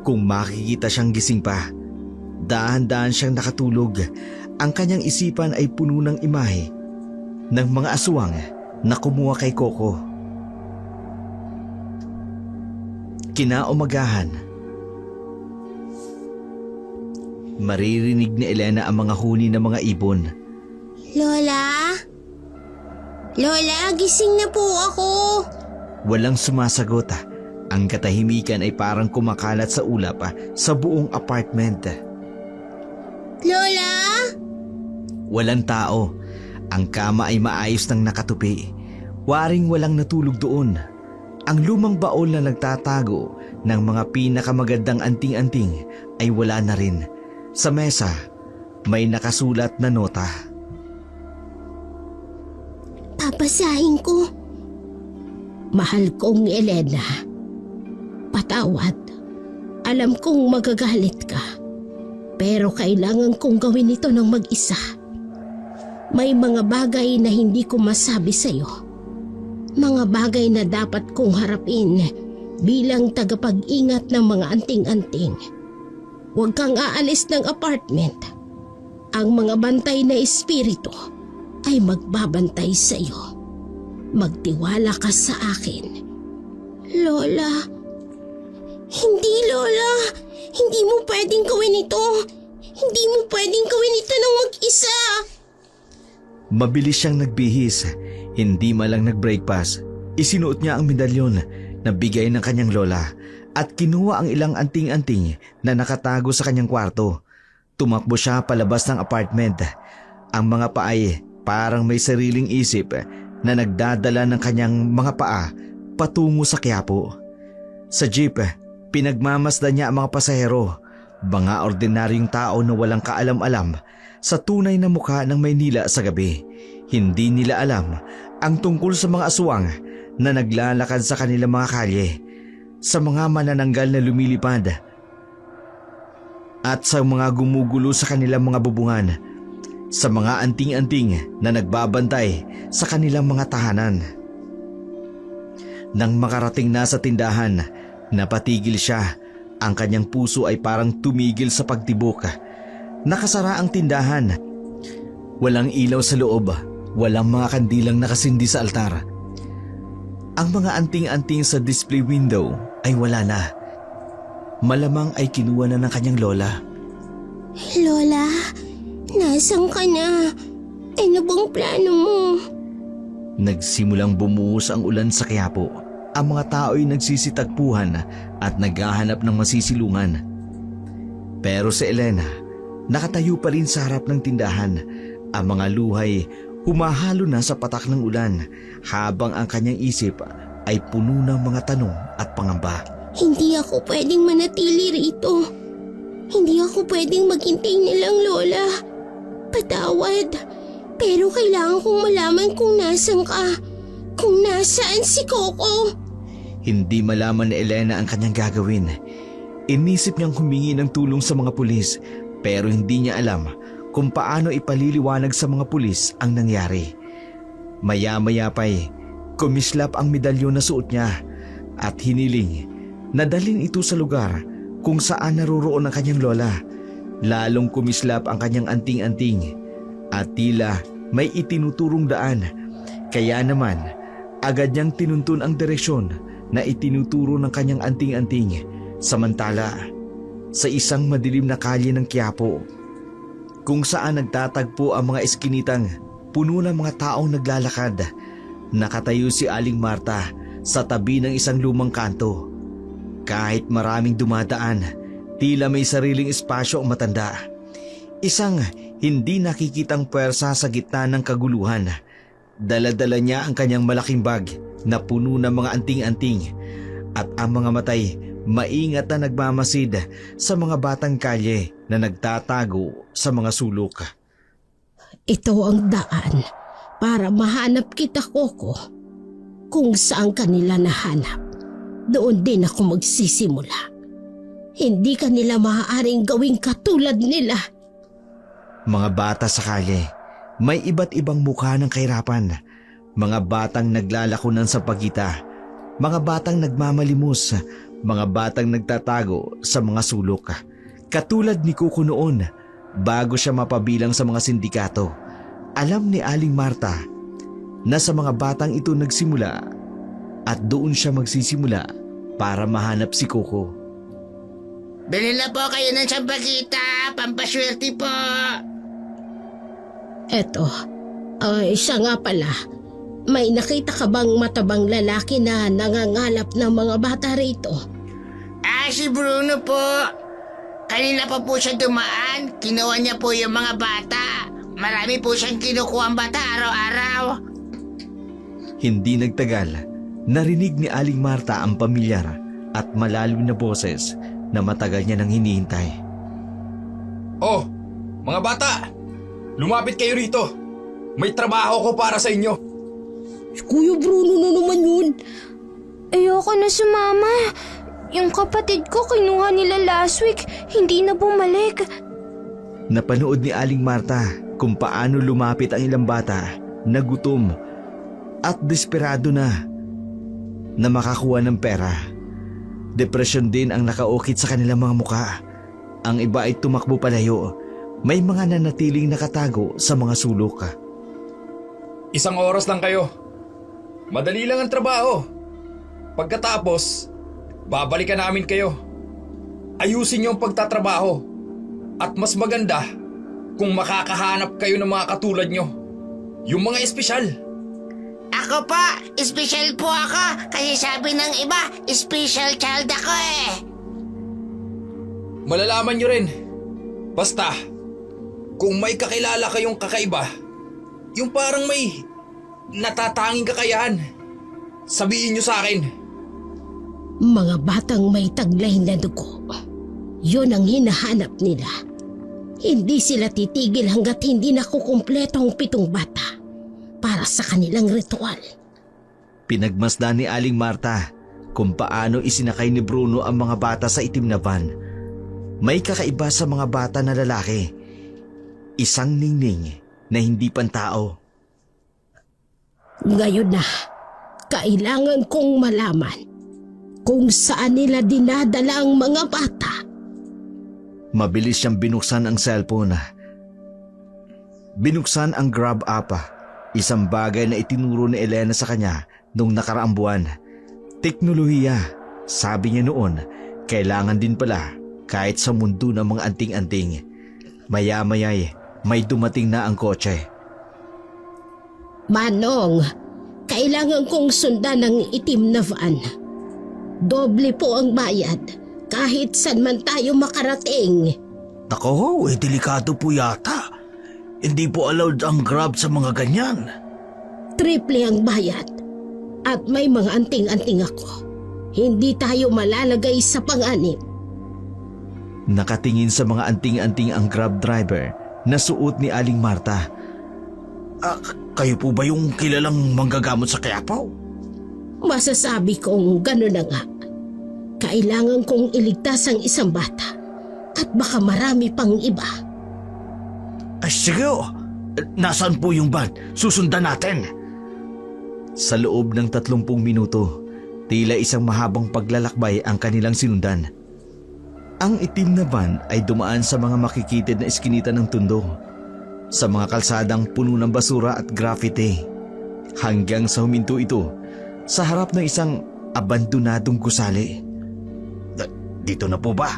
kung makikita siyang gising pa. Dahan-dahan siyang nakatulog. Ang kanyang isipan ay puno ng imahe ng mga aswang na kumuha kay Coco. Kinaumagahan, maririnig ni Elena ang mga huni ng mga ibon. Lola? Lola, gising na po ako. Walang sumasagot. Ang katahimikan ay parang kumakalat sa ulap sa buong apartment. Lola? Walang tao. Ang kama ay maayos nang nakatupi. Waring walang natulog doon. Ang lumang baon na nagtatago ng mga pinakamagandang anting-anting ay wala na rin. Sa mesa, may nakasulat na nota. Papasahin ko. Mahal kong Elena, patawad. Alam kong magagalit ka, pero kailangan kong gawin ito ng mag-isa. May mga bagay na hindi ko masabi sa'yo. Mga bagay na dapat kong harapin bilang tagapag-ingat ng mga anting-anting. Huwag kang aalis ng apartment. Ang mga bantay na espiritu ay magbabantay sa'yo. Magtiwala ka sa akin. Lola. Hindi, Lola. Hindi mo pwedeng gawin ito. Hindi mo pwedeng gawin ito ng mag-isa. Mabilis siyang nagbihis. Hindi malang nag-breakfast. Isinuot niya ang medalyon na bigay ng kanyang lola at kinuha ang ilang anting-anting na nakatago sa kanyang kwarto. Tumakbo siya palabas ng apartment. Ang mga paay parang may sariling isip na nagdadala ng kanyang mga paa patungo sa Quiapo. Sa jeep, pinagmamasdan niya ang mga pasahero, mga ordinaryong tao na walang kaalam-alam sa tunay na mukha ng Maynila sa gabi. Hindi nila alam ang tungkol sa mga aswang na naglalakad sa kanilang mga kalye, sa mga manananggal na lumilipad, at sa mga gumugulo sa kanilang mga bubungan, sa mga anting-anting na nagbabantay sa kanilang mga tahanan. Nang makarating na sa tindahan, napatigil siya. Ang kanyang puso ay parang tumigil sa pagtibok. Nakasara ang tindahan. Walang ilaw sa loob. Walang mga kandilang nakasindi sa altar. Ang mga anting-anting sa display window ay wala na. Malamang ay kinuha na ng kanyang lola. Lola, nasan ka na? Ano bang plano mo? Nagsimulang bumuhos ang ulan sa Quiapo. Ang mga tao ay nagsisitagpuhan at naghahanap ng masisilungan. Pero si Elena, nakatayo pa rin sa harap ng tindahan. Ang mga luhay humahalo na sa patak ng ulan habang ang kanyang isip ay puno ng mga tanong at pangamba. Hindi ako pwedeng manatili rito. Hindi ako pwedeng maghintay nilang lola. Patawad. Pero kailangan kong malaman kung nasan ka. Kung nasaan si Coco. Hindi malaman ni Elena ang kanyang gagawin. Inisip niyang humingi ng tulong sa mga pulis pero hindi niya alam kung paano ipaliliwanag sa mga pulis ang nangyari. Maya-maya pa'y kumislap ang medalyon na suot niya at hiniling na dalhin ito sa lugar kung saan naroroon ang kanyang lola. Lalong kumislap ang kanyang anting-anting at tila may itinuturong daan. Kaya naman, agad niyang tinuntun ang direksyon na itinuturo ng kanyang anting-anting. Samantala, sa isang madilim na kalye ng Quiapo, kung saan nagtatagpo ang mga eskinitang puno ng mga taong naglalakad, nakatayo si Aling Marta sa tabi ng isang lumang kanto. Kahit maraming dumadaan, tila may sariling espasyo ang matanda. Isang hindi nakikitang puwersa sa gitna ng kaguluhan. Dala-dala niya ang kanyang malaking bag na puno ng mga anting-anting at ang mga matay maingat na nagmamasid sa mga batang kalye na nagtatago sa mga sulok. Ito ang daan para mahanap kita, Coco. Kung saan kanila nahanap, doon din ako magsisimula. Hindi kanila maaaring gawing katulad nila. Mga bata sa kalye, may iba't ibang mukha ng kahirapan. Mga batang naglalakonan sa pagita, mga batang nagmamalimos, mga batang nagtatago sa mga sulok. Katulad ni Coco noon, bago siya mapabilang sa mga sindikato, alam ni Aling Marta na sa mga batang ito nagsimula at doon siya magsisimula para mahanap si Coco. Bili na po kayo ng sampagita, pampaswerte po. Eto, siya nga pala. May nakita ka bang matabang lalaki na nangangalap ng mga bata rito? Si Bruno po. Kanina pa po siya dumaan. Kinuha niya po yung mga bata. Marami po siyang kinukuha ang bata araw-araw. Hindi nagtagal, narinig ni Aling Marta ang pamilyar at malalim na boses na matagal niya nang hinihintay. Oh, mga bata! Lumapit kayo rito! May trabaho ko para sa inyo! Kuya Bruno na naman yun. Ayoko na sumama. Yung kapatid ko kinuha nila last week, hindi na bumalik. Napanood ni Aling Marta kung paano lumapit ang ilang bata na gutom at desperado na makakuha ng pera. Depresyon din ang nakaukit sa kanilang mga muka. Ang iba ay tumakbo palayo. May mga nanatiling nakatago sa mga sulok. Isang oras lang kayo. Madali lang ang trabaho. Pagkatapos, babalikan namin kayo. Ayusin niyo ang pagtatrabaho. At mas maganda kung makakahanap kayo ng mga katulad nyo. Yung mga espesyal. Ako po, special po ako. Kasi sabi ng iba, special child ako eh. Malalaman nyo rin. Basta, kung may kakilala kayong kakaiba, yung parang may natatanging kakayahan, sabihin nyo sa akin. Mga batang may taglay na dugo. Yun ang hinahanap nila. Hindi sila titigil hanggat hindi nakukumpleto ang 7 bata para sa kanilang ritual. Pinagmasdan ni Aling Marta kung paano isinakay ni Bruno ang mga bata sa itim na van. May kakaiba sa mga bata na lalaki. Isang ningning na hindi pantao. Ngayon na, kailangan kong malaman kung saan nila dinadala ang mga bata. Mabilis siyang binuksan ang cellphone. Binuksan ang Grab app, isang bagay na itinuro ni Elena sa kanya nung nakaraang buwan. Teknolohiya, sabi niya noon, kailangan din pala kahit sa mundo ng mga anting-anting. Maya-maya'y may dumating na ang kotse. Manong, kailangan kong sundan ng itim na van. Doble po ang bayad kahit saan man tayo makarating. Nako, delikado po yata. Hindi po allowed ang Grab sa mga ganyan. Triple ang bayad. At may mga anting-anting ako. Hindi tayo malalagay sa panganib. Nakatingin sa mga anting-anting ang Grab driver na suot ni Aling Marta. Kayo po ba yung kilalang manggagamot sa Quiapo? Masasabi kong gano'n na nga. Kailangan kong iligtas ang isang bata. At baka marami pang iba. Ay sige nasaan po yung van? Susundan natin. Sa loob ng 30 minuto, tila isang mahabang paglalakbay ang kanilang sinundan. Ang itim na van ay dumaan sa mga makikitid na iskinita ng tundo, sa mga kalsadang puno ng basura at graffiti, hanggang sa huminto ito sa harap ng isang abandonadong gusali. Dito na po ba?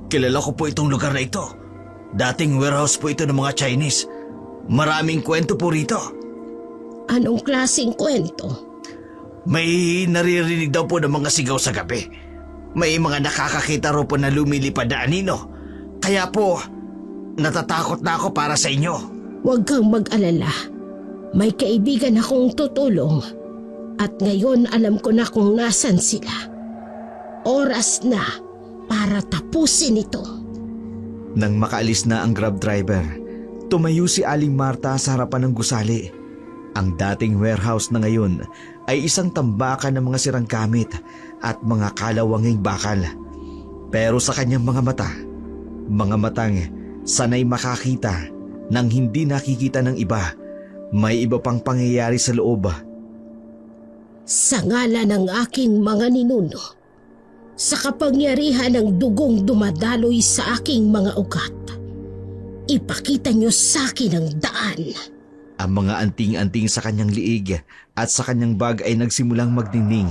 Kilala ko po itong lugar na ito. Dating warehouse po ito ng mga Chinese. Maraming kwento po rito. Anong klaseng kwento? May naririnig daw po ng mga sigaw sa gabi. May mga nakakakita raw po na lumilipad na anino. Kaya po, natatakot na ako para sa inyo. Huwag kang mag-alala. May kaibigan akong tutulong. At ngayon alam ko na kung nasan sila. Oras na para tapusin ito. Nang makaalis na ang Grab driver, tumayo si Aling Marta sa harapan ng gusali. Ang dating warehouse na ngayon ay isang tambakan ng mga sirang gamit at mga kalawanging bakal. Pero sa kanyang mga matang sanay makakita ng hindi nakikita ng iba, may iba pang pangyayari sa loob. Sa ngalan ng aking mga ninuno, sa kapangyarihan ng dugong dumadaloy sa aking mga ugat, ipakita niyo sa akin ang daan. Ang mga anting-anting sa kanyang liig at sa kanyang bag ay nagsimulang magdingning.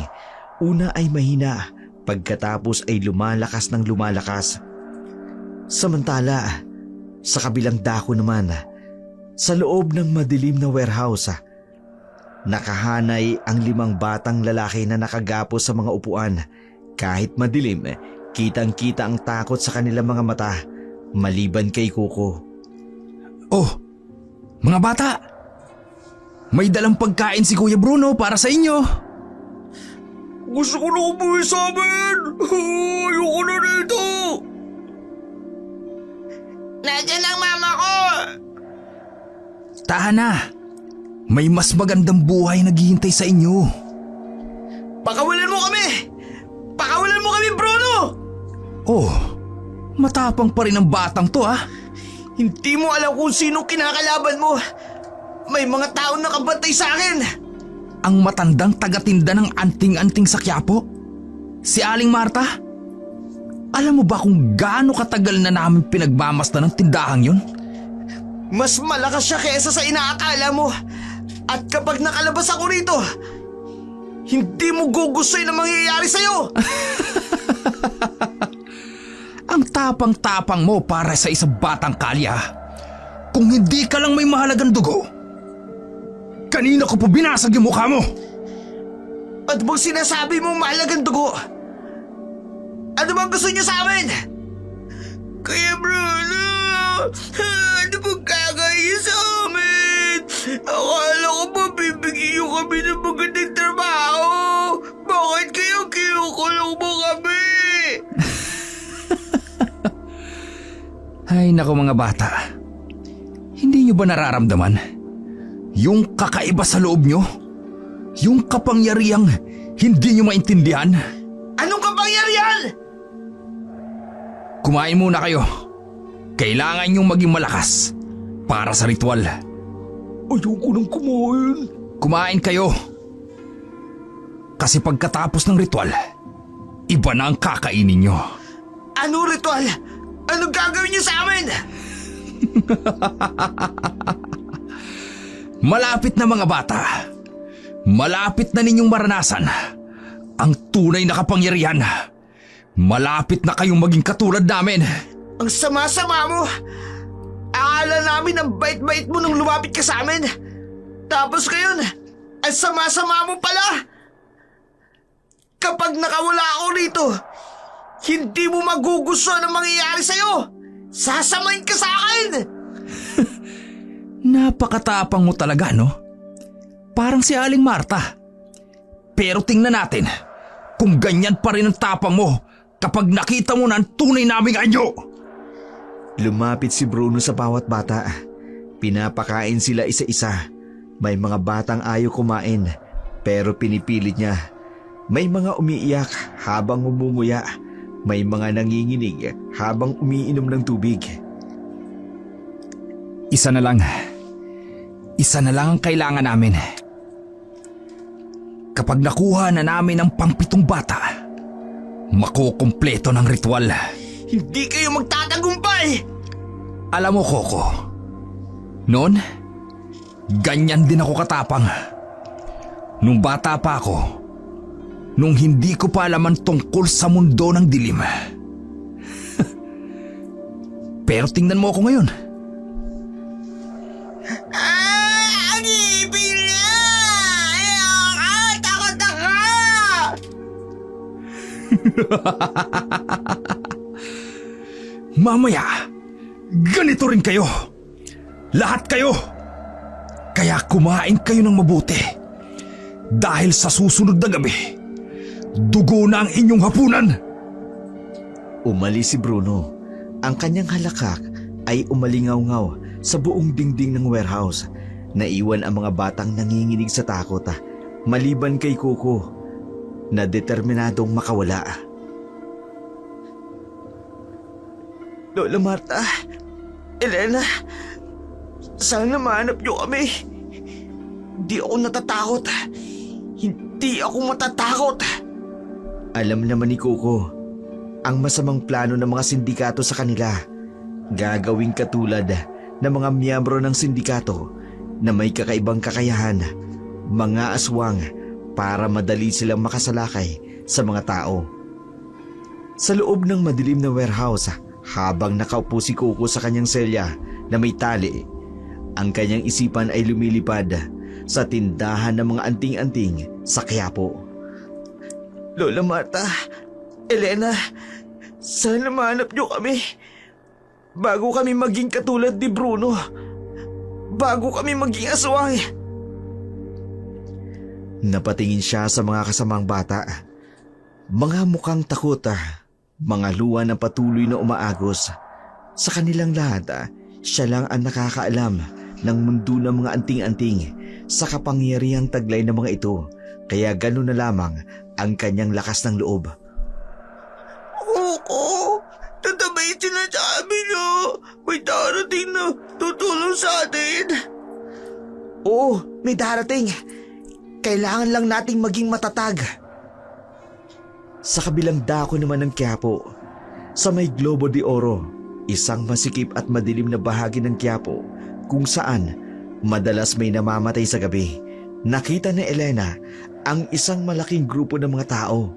Una ay mahina, pagkatapos ay lumalakas ng lumalakas. Samantala, sa kabilang dako naman, sa loob ng madilim na warehouse, nakahanay ang 5 batang lalaki na nakagapos sa mga upuan. Kahit madilim, kitang-kita ang takot sa kanilang mga mata, maliban kay Kuko. Oh, mga bata! May dalang pagkain si Kuya Bruno para sa inyo. Gusto ko na umuwi sa amin! Ayoko na rito! Nandiyan ang mama ko! Tahan na! May mas magandang buhay naghihintay sa inyo. Pakawalan mo kami! Pakawalan mo kami, Bruno! Oh, matapang pa rin ang batang to ah. Hindi mo alam kung sino kinakalaban mo. May mga taong nakabantay sa akin. Ang matandang tagatinda ng anting-anting sa Quiapo? Si Aling Marta? Alam mo ba kung gaano katagal na namin pinagmamasdan ng tindahang yun? Mas malakas siya kaysa sa inaakala mo. At kapag nakalabas ako rito, hindi mo gugustuhin ang mangyayari sa'yo. Ang tapang-tapang mo para sa isang batang kalya. Kung hindi ka lang may mahalagang dugo, kanina ko po binasag yung mukha mo. At bang sinasabi mo mahalagang dugo? Ano bang gusto niyo sa amin? Kuya Bruno, ano bang kakain sa amin? Akala ko ba bibigyan niyo kami ng magandang trabaho? Bakit kayo kinukulong mo kami? Ay, naku mga bata. Hindi nyo ba nararamdaman? Yung kakaiba sa loob nyo? Yung kapangyarihang hindi nyo maintindihan? Anong kapangyarihan? Kumain muna kayo. Kailangan nyong maging malakas para sa ritual. Ayoko nang kumain. Kumain kayo. Kasi pagkatapos ng ritual, iba na ang kakainin nyo. Ano ritual? Anong gagawin niyo sa amin? Malapit na mga bata. Malapit na ninyong maranasan ang tunay na kapangyarihan. Malapit na kayong maging katulad namin. Ang sama-sama mo! Akala namin ang bait-bait mo nung lumapit ka sa amin. Tapos ngayon, ang sama-sama mo pala! Kapag nakawala ako rito, hindi mo magugustuhan ang mangyayari sa'yo! Sasamain ka sa akin! Napakatapang mo talaga, no? Parang si Aling Marta. Pero tingnan natin kung ganyan pa rin ang tapang mo kapag nakita mo na ang tunay naming anyo. Lumapit si Bruno sa bawat bata. Pinapakain sila isa-isa. May mga batang ayaw kumain, pero pinipilit niya. May mga umiiyak habang umunguya. May mga nanginginig habang umiinom ng tubig. Isa na lang. Isa na lang ang kailangan namin. Kapag nakuha na namin ang pang-7 bata, makukumpleto ng ritual. Hindi kayo magtatagumpay! Alam mo, Coco, noon, ganyan din ako katapang. Nung bata pa ako, nung hindi ko pa alam ang tungkol sa mundo ng dilim. Pero tingnan mo ako ngayon. Ang ibig niya! Takot ako! Mamaya, ganito rin kayo. Lahat kayo. Kaya kumain kayo ng mabuti. Dahil sa susunod na gabi, dugo na ang inyong hapunan. Umalis si Bruno. Ang kanyang halakak ay umalingaw-ngaw sa buong dingding ng warehouse. Naiwan ang mga batang nanginginig sa takot, maliban kay Coco na determinadong makawala. Lola Marta, Elena, sana mahanap niyo kami. Hindi ako natatakot. Hindi ako matatakot. Alam naman ni Coco ang masamang plano ng mga sindikato sa kanila. Gagawing katulad ng mga miyembro ng sindikato na may kakaibang kakayahan, mga aswang, para madali silang makasalakay sa mga tao. Sa loob ng madilim na warehouse, habang nakaupo si Coco sa kanyang selya na may tali, ang kanyang isipan ay lumilipad sa tindahan ng mga anting-anting sa Quiapo. Lola Marta, Elena, sana mahanap niyo kami. Bago kami maging katulad ni Bruno. Bago kami maging aswang. Napatingin siya sa mga kasamang bata. Mga mukhang takot, mga luha na patuloy na umaagos. Sa kanilang lahat, siya lang ang nakakaalam ng mundo ng mga anting-anting sa kapangyarihang taglay ng mga ito. Kaya gano'n na lamang ang kanyang lakas ng loob. Oo, tatabay sila sa amin niyo. May darating na tutulong sa atin. Oo, may darating. Kailangan lang nating maging matatag. Sa kabilang dako naman ng Quiapo, sa may Globo de Oro, isang masikip at madilim na bahagi ng Quiapo kung saan madalas may namamatay sa gabi, nakita ni Elena ang isang malaking grupo ng mga tao.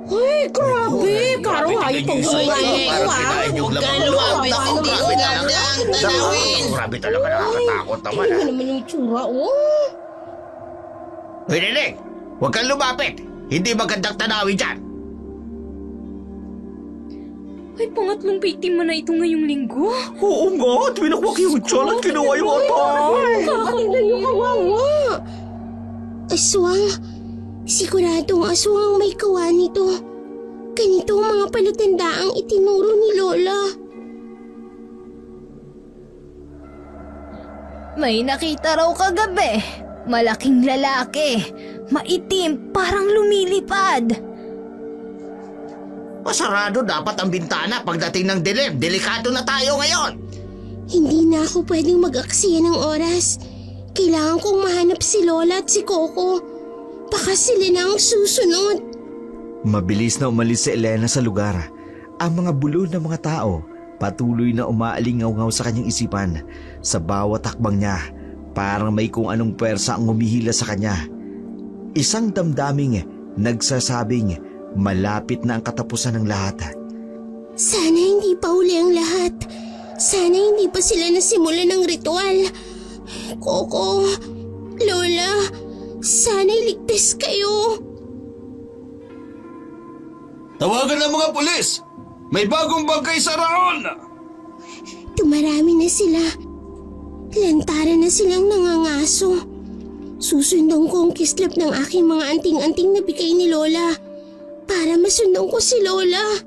Ay, grabe! Parang hayop ang buhay nito, Huwag ka lumapit ako. Grabe talaga ang tanawin. Grabe talaga, nakakatakot naman. Ano naman yung tsura, oh? Hoy, Neneng! Huwag kang lumapit! Hindi magandang tanawin dyan! Ay, pangatlong biktima na ito ngayong linggo. Oo nga, twinakwak yung tiyan at kinuha yung atay! Kakailan yung kawawa. Aswang. Siguradong aswang may kawa nito. Ganito ang mga palatandaang itinuro ni Lola. May nakita raw kagabi. Malaking lalaki. Maitim, parang lumilipad. Pasarado dapat ang bintana pagdating ng dilim. Delikado na tayo ngayon. Hindi na ako pwedeng mag-aksaya ng oras. Kailangan kong mahanap si Lola at si Coco. Baka sila na ang susunod. Mabilis na umalis si Elena sa lugar. Ang mga bulol na mga tao patuloy na umaalingaw-ngaw sa kanyang isipan. Sa bawat takbang niya, parang may kung anong pwersa ang humihila sa kanya. Isang damdaming nagsasabing malapit na ang katapusan ng lahat. Sana hindi pa uli ang lahat. Sana hindi pa sila nasimula ng ritual. Coco, Lola, sana'y ligtas kayo. Tawagan ng mga pulis! May bagong bangkay sa raon! Dumarami na sila. Lantaran na silang nangangaso. Susundan ko ang kislap ng aking mga anting-anting na bigay ni Lola para masundan ko si Lola.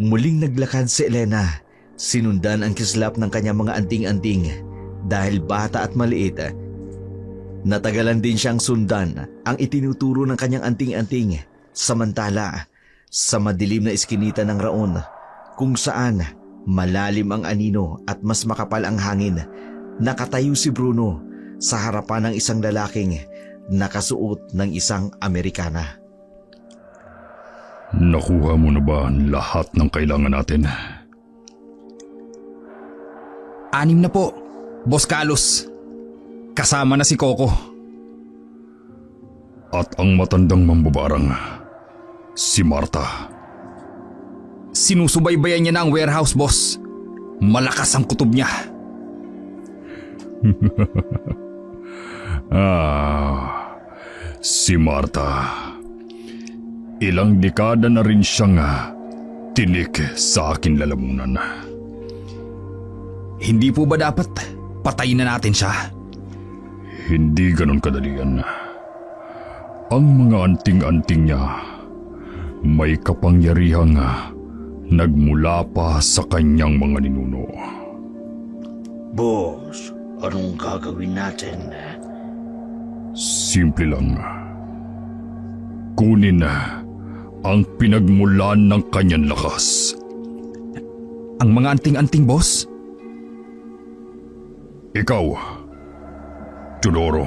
Muling naglakad si Elena. Sinundan ang kislap ng kanyang mga anting-anting. Dahil bata at maliit, natagalan din siyang sundan ang itinuturo ng kanyang anting-anting. Samantala, sa madilim na iskinita ng raon, kung saan malalim ang anino at mas makapal ang hangin, nakatayo si Bruno sa harapan ng isang lalaking nakasuot ng isang Amerikana. Nakuha mo na ba ang lahat ng kailangan natin? 6 na po, Boss Carlos. Kasama na si Coco. At ang matandang mambabarang, si Marta. Sinusubaybayan niya na ang warehouse, boss. Malakas ang kutob niya. Si Marta. Ilang dekada na rin siyang tinik sa aking lalamunan. Hindi po ba dapat patayin na natin siya? Hindi ganon kadalian. Ang mga anting-anting niya may kapangyarihang nagmula pa sa kanyang mga ninuno. Boss, anong gagawin natin? Simple lang. Kunin ang pinagmulan ng kanyang lakas. Ang mga anting-anting, boss? Ikaw, Teodoro,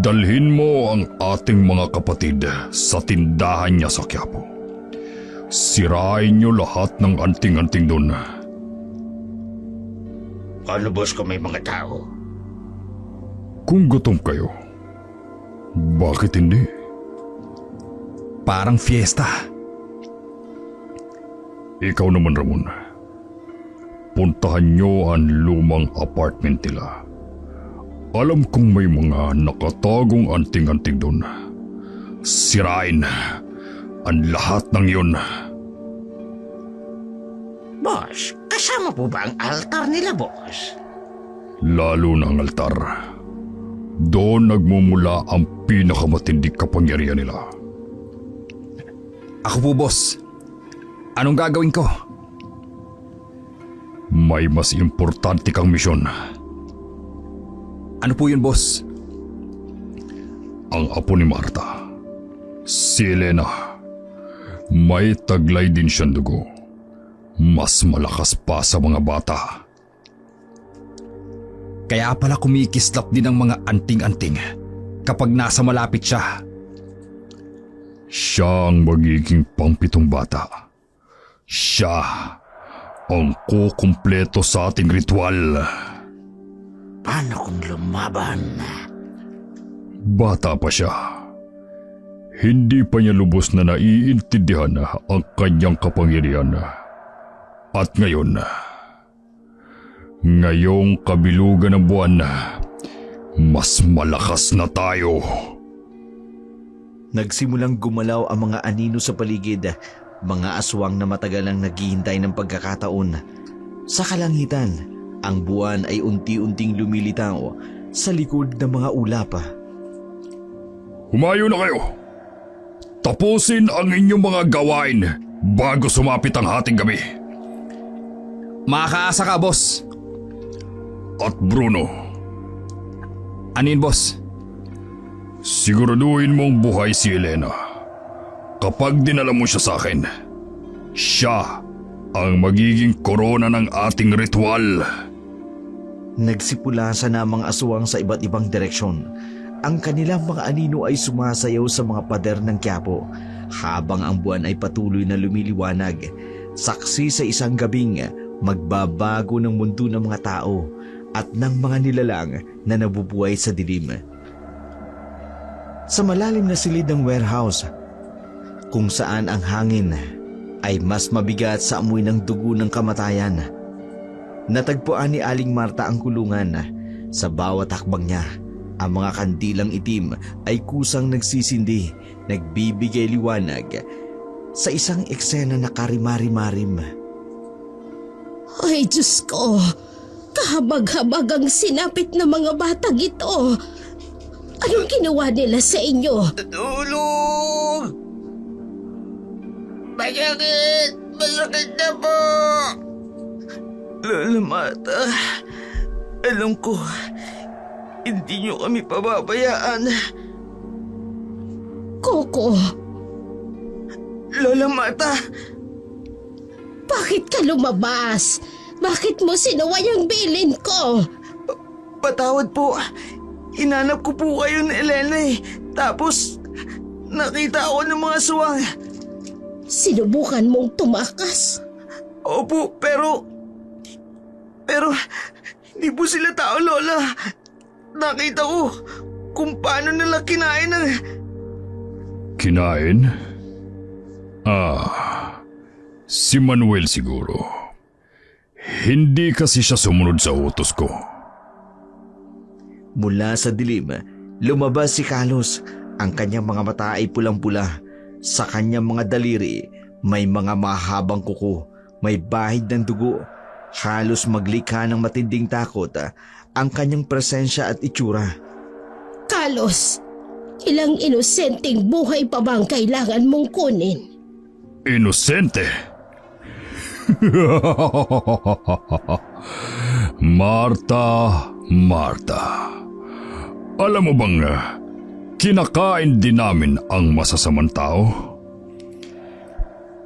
dalhin mo ang ating mga kapatid sa tindahan niya sa Quiapo. Sirain niyo lahat ng anting-anting doon. Ano boss kung may mga tao? Kung gutom kayo, bakit hindi? Parang fiesta. Ikaw naman, Ramon. Puntahan niyo ang lumang apartment nila. Alam kong may mga nakatagong anting-anting doon. Sirain ang lahat ng yun. Boss, kasama po ba ang altar nila, boss? Lalo na ang altar. Doon nagmumula ang pinakamatinding kapangyarihan nila. Ako po, boss. Anong gagawin ko? May mas importante kang misyon. Ano po yun, boss? Ang apo ni Marta, si Elena, may taglay din siyang dugo. Mas malakas pa sa mga bata. Kaya pala kumikislap din ang mga anting-anting kapag nasa malapit siya. Siya ang magiging pang-7 bata. Siya ang kukumpleto sa ating ritual. Paano kung lumaban? Bata pa siya. Hindi pa niya lubos na naiintindihan ang kanyang kapangyarihan. At ngayong kabilugan ng buwan, mas malakas na tayo. Nagsimulang gumalaw ang mga anino sa paligid, mga aswang na matagal nang naghihintay ng pagkakataon. Sa kalangitan, ang buwan ay unti-unting lumilitaw sa likod ng mga ulap. Humayo na kayo! tapusin ang inyong mga gawain bago sumapit ang hating gabi. Makakaasa ka, boss. At Bruno, Anin, boss? siguraduhin mong buhay si Elena. Kapag dinala mo siya sa akin, siya ang magiging korona ng ating ritual. Nagsipulasan na ang mga aswang sa iba't ibang direksyon. Ang kanilang mga anino ay sumasayaw sa mga pader ng Quiapo habang ang buwan ay patuloy na lumiliwanag. Saksi sa isang gabing magbabago ng mundo ng mga tao at ng mga nilalang na nabubuhay sa dilim. Sa malalim na silid ng warehouse, kung saan ang hangin ay mas mabigat sa amoy ng dugo ng kamatayan, natagpuan ni Aling Marta ang kulungan. Sa bawat hakbang niya, ang mga kandilang itim ay kusang nagsisindi, nagbibigay liwanag sa isang eksena na karimari-marim. Ay, Diyos ko! Kahabag-habag ang sinapit ng mga batang ito. Anong ginawa nila sa inyo? Tulong! Masakit! Masakit na po! Lola Marta, alam ko, hindi niyo kami pababayaan. Coco, Lola Marta, bakit ka lumabas? Bakit mo sinaway ang bilin ko? patawad po. Inanap ko po kayo ni Elena eh. Tapos, nakita ako ng mga aswang. Sinubukan mong tumakas? Opo, pero hindi po sila tao, Lola. Nakita ko kung paano nila kinain ng... Kinain? Si Manuel siguro. Hindi kasi siya sumunod sa utos ko. Mula sa dilim, lumabas si Carlos. Ang kanyang mga mata ay pulang-pula. Sa kanyang mga daliri, may mga mahabang kuko, may bahid ng dugo. Halos maglikha ng matinding takot ang kanyang presensya at itsura. Carlos, ilang inosenteng buhay pa bang kailangan mong kunin? Inosente! Marta. Alam mo bang kinakain din namin ang masasamang tao?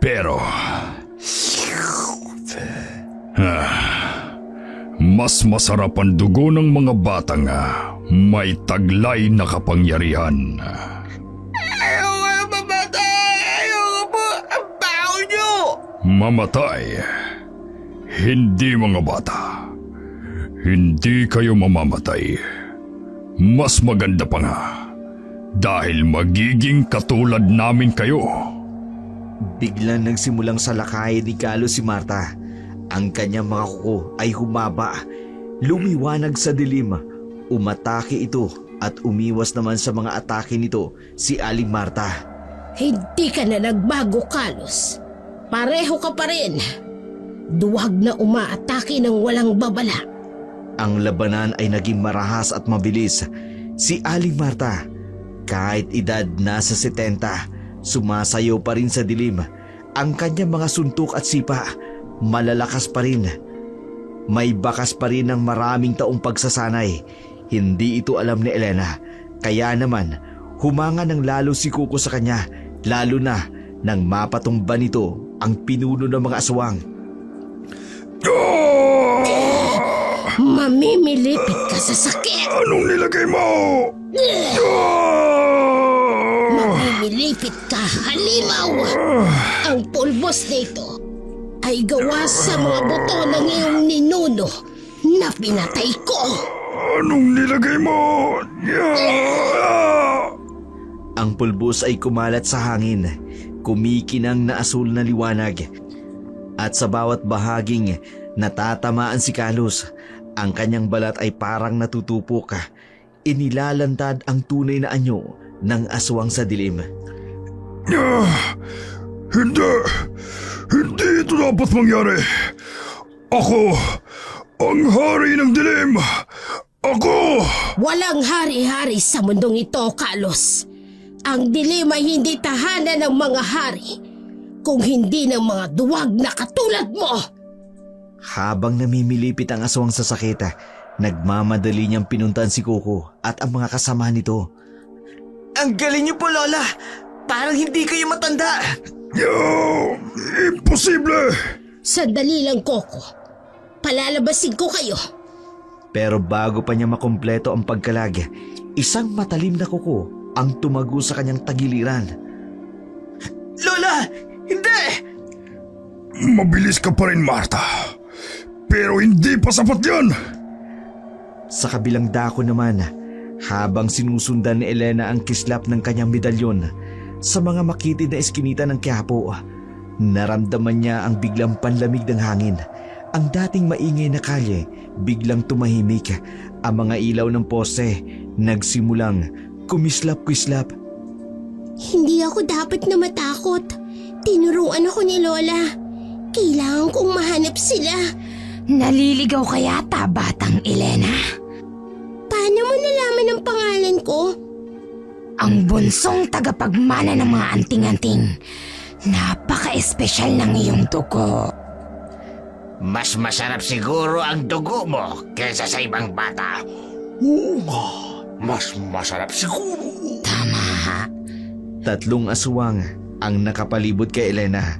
Pero mas masarap ang dugo ng mga batang may taglay na kapangyarihan. Ayaw nga mamatay! Ayaw nga po! Ang baho niyo! Mamatay? Hindi, mga bata. Hindi kayo mamamatay. Mas maganda pa nga. Dahil magiging katulad namin kayo. Biglang nagsimulang salakayin ni Carlos si Marta. Ang kanyang mga kuko ay humaba. Lumiwanag sa dilim. Umatake ito at umiwas naman sa mga atake nito si Aling Marta. Hindi ka na nagbago, Carlos. Pareho ka pa rin. Duwag na umaatake ng walang babala. Ang labanan ay naging marahas at mabilis. Si Aling Marta, kahit edad nasa 70, sumasayaw pa rin sa dilim. Ang kanyang mga suntok at sipa, malalakas pa rin. May bakas pa rin ng maraming taong pagsasanay. Hindi ito alam ni Elena. Kaya naman, humanga ng lalo si Coco sa kanya, lalo na nang mapatumba nito ang pinuno ng mga aswang. Mamimilipit ka sa sakit. Anong nilagay mo? Mamimilipit ka, halimaw. Ang pulbos nito ay gawa sa mga buto ng iyong ninuno na pinatay ko. Anong nilagay mo? Ang pulbos ay kumalat sa hangin, kumikinang na asul na liwanag. At sa bawat bahaging natatamaan si Carlos, ang kanyang balat ay parang natutupok. Inilalantad ang tunay na anyo ng aswang sa dilim. Hindi ito dapat mangyari. Ako ang hari ng dilim. Ako! Walang hari-hari sa mundong ito, Carlos. Ang dilim ay hindi tahanan ng mga hari, kung hindi ng mga duwag na katulad mo. Habang namimilipit ang aswang sa sakit, nagmamadali niyang pinuntahan si Coco at ang mga kasama nito. Ang galing niyo po, Lola. Parang hindi kayo matanda. Imposible! Sandali lang, Coco. Palalabasin ko kayo. Pero bago pa niya makumpleto ang pagkalag, isang matalim na kuko ang tumago sa kanyang tagiliran. Lola, hindi! Mabilis ka pa rin, Marta. Pero hindi pa sapat yan! Sa kabilang dako naman, habang sinusundan ni Elena ang kislap ng kanyang medalyon sa mga makitid na eskinita ng Quiapo, naramdaman niya ang biglang panlamig ng hangin. Ang dating maingay na kalye, biglang tumahimik. Ang mga ilaw ng poste, nagsimulang kumislap-kislap. Hindi ako dapat na matakot. Tinuruan ako ni Lola. Kailangan kong mahanap sila. Naliligaw ka yata, Batang Elena? Paano mo nalaman ang pangalan ko? Ang bunsong tagapagmana ng mga anting-anting. Napaka-espesyal ng iyong dugo. Mas masarap siguro ang dugo mo kaysa sa ibang bata. Mas masarap siguro. Tama. Tatlong aswang ang nakapalibot kay Elena.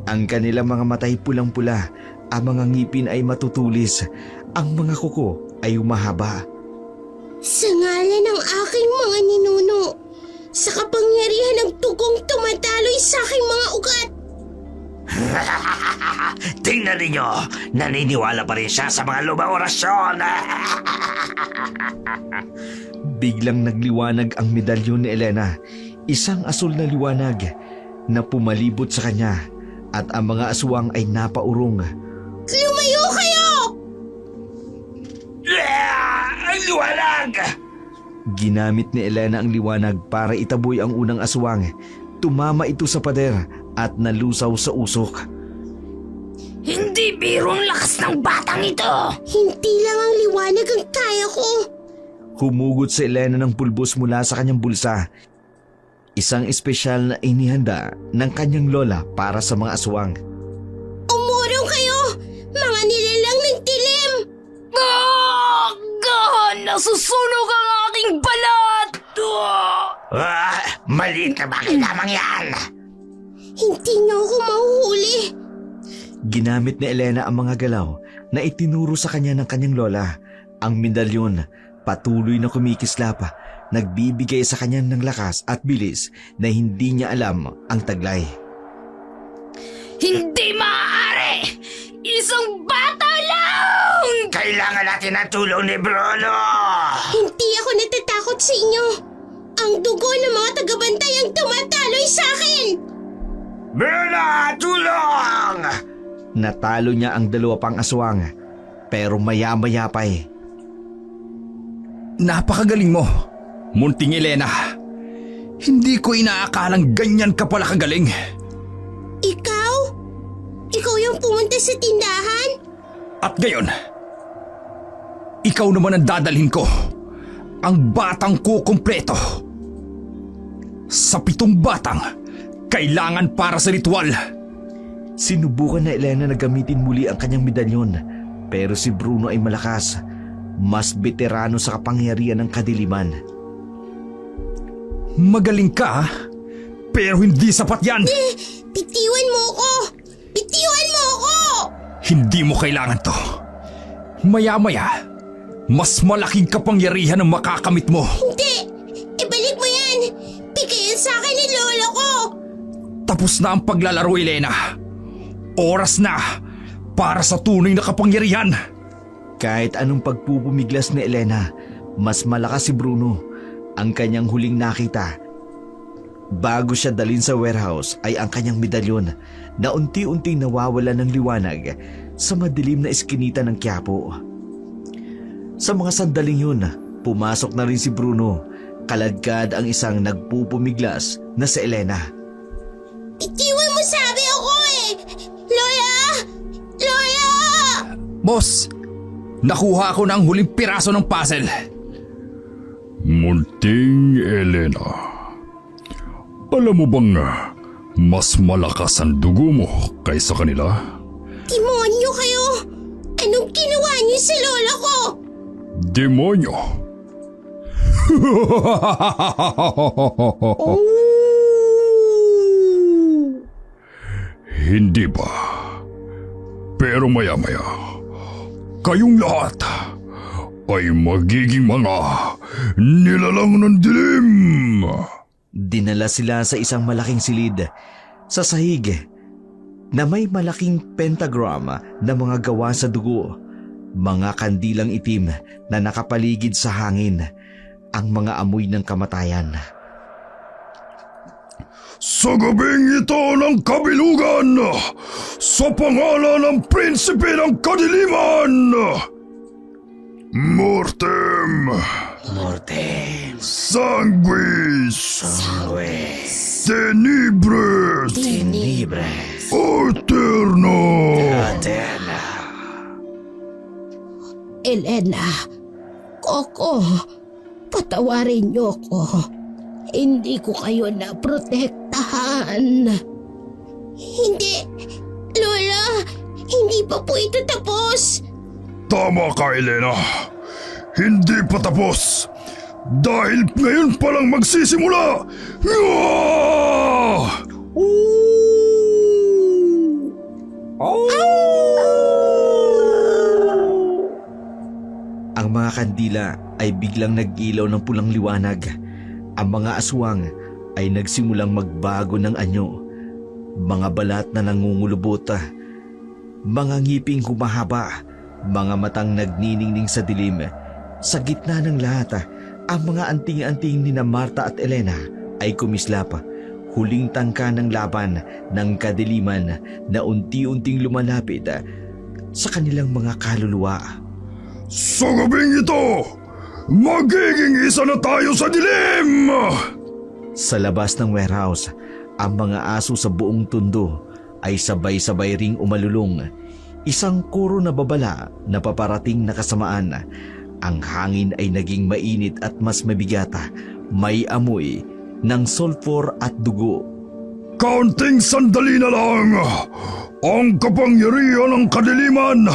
Ang kanilang mga matay pulang-pula, ang mga ngipin ay matutulis, ang mga kuko ay umahaba. Sa ngalan ng aking mga ninuno, sa kapangyarihan ng tugong tumataloy sa aking mga ugat. Tingnan ninyo, naniniwala pa rin siya sa mga lumang orasyon. Biglang nagliwanag ang medalyon ni Elena, isang asul na liwanag na pumalibot sa kanya at ang mga aswang ay napaurong. Lumayo kayo! Ang liwanag! Ginamit ni Elena ang liwanag para itaboy ang unang aswang. Tumama ito sa pader at nalusaw sa usok. Hindi biro ang lakas ng batang ito. Hindi lang ang liwanag ang kaya ko. Humugot si Elena ng pulbos mula sa kanyang bulsa. Isang espesyal na inihanda ng kanyang lola para sa mga aswang. Umurong kayo! Mga nilalang ng dilim! Nasusunog ang aking balat! Maliit na bagay lamang yan. Hindi niyo ako mahuhuli. Ginamit ni Elena ang mga galaw na itinuro sa kanya ng kanyang lola. Ang medalyon patuloy na kumikislap, nagbibigay sa kanya ng lakas at bilis na hindi niya alam ang taglay. Hindi maaari! Isang bata lang! Kailangan natin ng tulong ni Bruno. Hindi ako natatakot sa inyo. Ang dugo ng mga tagabantay ang tumataloy sa akin. Bruno, tulong! Natalo niya ang dalawa pang aswang, pero maya-maya pa Napakagaling mo, Munting Elena. Hindi ko inaakalang ganyan ka pala kagaling. Ikaw? Ikaw yung pumunta sa tindahan? At ngayon, ikaw naman ang dadalhin ko. Ang batang ko kumpleto. Sa 7 batang, kailangan para sa ritual. Sinubukan na Elena na gamitin muli ang kanyang medalyon, pero si Bruno ay malakas, mas veterano sa kapangyarihan ng kadiliman. Magaling ka, pero hindi sapat yan. Bitiwan mo ako! Bitiwan mo ako! Hindi mo kailangan to. Maya-maya, mas malaking kapangyarihan ang makakamit mo. Hindi! Ibalik mo yan! Bigay yan sa akin ni lola ko! Tapos na ang paglalaro, Elena. Oras na para sa tunay na kapangyarihan. Kahit anong pagpupumiglas ni Elena, mas malakas si Bruno. Ang kanyang huling nakita bago siya dalhin sa warehouse ay ang kanyang medalyon na unti-unting nawawala ng liwanag sa madilim na eskinita ng Quiapo. Sa mga sandaling yun, pumasok na rin si Bruno. Kaladkad ang isang nagpupumiglas na si Elena. Bitiwan mo sabi ako eh! Lola! Lola! Boss, nakuha ko na ang huling piraso ng puzzle. Munting Elena, Alam mo bang mas malakas ang dugo mo kaysa kanila? Demonyo kayo! Anong ginawa niyo sa lola ko? Demonyo! Hindi ba? Pero maya-maya, kayong lahat ay magiging mga nilalang ng dilim. Dinala sila sa isang malaking silid sa sahig na may malaking pentagram na mga gawa sa dugo, mga kandilang itim na nakapaligid sa hangin, ang mga amoy ng kamatayan. Sa gabing ito ng kabilugan, sa pangalan ng prinsipe ng kadiliman, Mortem! Mortem! Sanguis! Sanguis! Tenebres! Tenebres! Eterno! Aterna! Elena, Coco, patawarin niyo ko. Hindi ko kayo naprotektahan. Hindi, Lola, hindi pa po ito tapos. Tama ka, Elena. Hindi pa tapos. Dahil ngayon pa lang magsisimula. Ang mga kandila ay biglang nag-ilaw ng pulang liwanag. Ang mga aswang ay nagsimulang magbago ng anyo. Mga balat na nangungulubot, mga ngiping humahaba, mga matang nagniningning sa dilim. Sa gitna ng lahat, ang mga anting-anting ni Marta at Elena ay kumislap. Huling tangka ng laban ng kadiliman na unti-unting lumalapit sa kanilang mga kaluluwa. Sa gabing ito, magiging isa na tayo sa dilim! Sa labas ng warehouse, ang mga aso sa buong tundo ay sabay-sabay ring umalulong. Isang kuro na babala na paparating na kasamaan. Ang hangin ay naging mainit at mas mabigat. May amoy ng sulfur at dugo. Kaunting sandali na lang, ang kapangyarihan ng kadiliman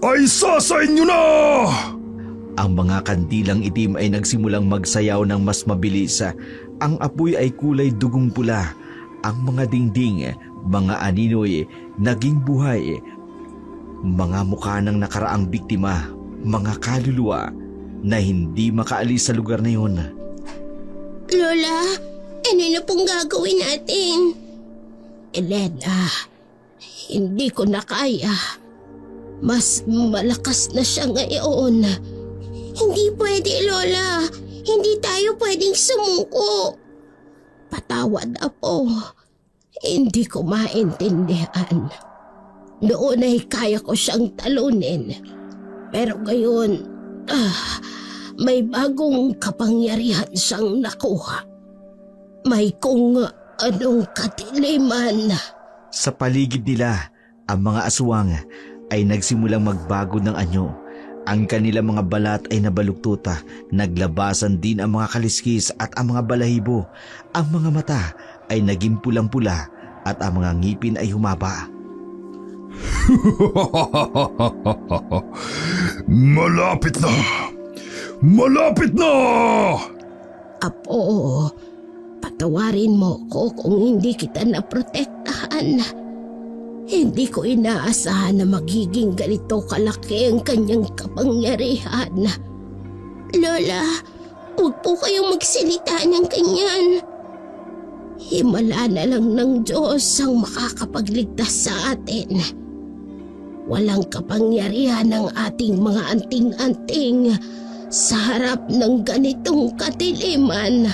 ay sa inyo na! Ang mga kandilang itim ay nagsimulang magsayaw ng mas mabilis. Ang apoy ay kulay dugong pula. Ang mga dingding, mga aninoy, naging buhay. Mga mukha ng nakaraang biktima, mga kaluluwa na hindi makaalis sa lugar na yun. Lola, ano na pong gagawin natin? Elena, hindi ko na kaya. Mas malakas na siya ngayon. Hindi pwede, Lola. Hindi tayo pwedeng sumuko. Patawad po. Hindi ko maintindihan. Noon ay kaya ko siyang talunin. Pero ngayon, may bagong kapangyarihan siyang nakuha. May kung anong kadiliman. Sa paligid nila, ang mga aswang ay nagsimulang magbago ng anyo. Ang kanilang mga balat ay nabaluktuta, naglabasan din ang mga kaliskis at ang mga balahibo. Ang mga mata ay naging pulang-pula at ang mga ngipin ay humaba. Malapit na! Malapit na! Apo, patawarin mo ko kung hindi kita naprotektahan. Hindi ko inaasahan na magiging ganito kalaki ang kanyang kapangyarihan. Lola, huwag po kayong magsalita ng ganyan. Himala na lang ng Diyos ang makakapagligtas sa atin. Walang kapangyarihan ng ating mga anting-anting sa harap ng ganitong kadiliman.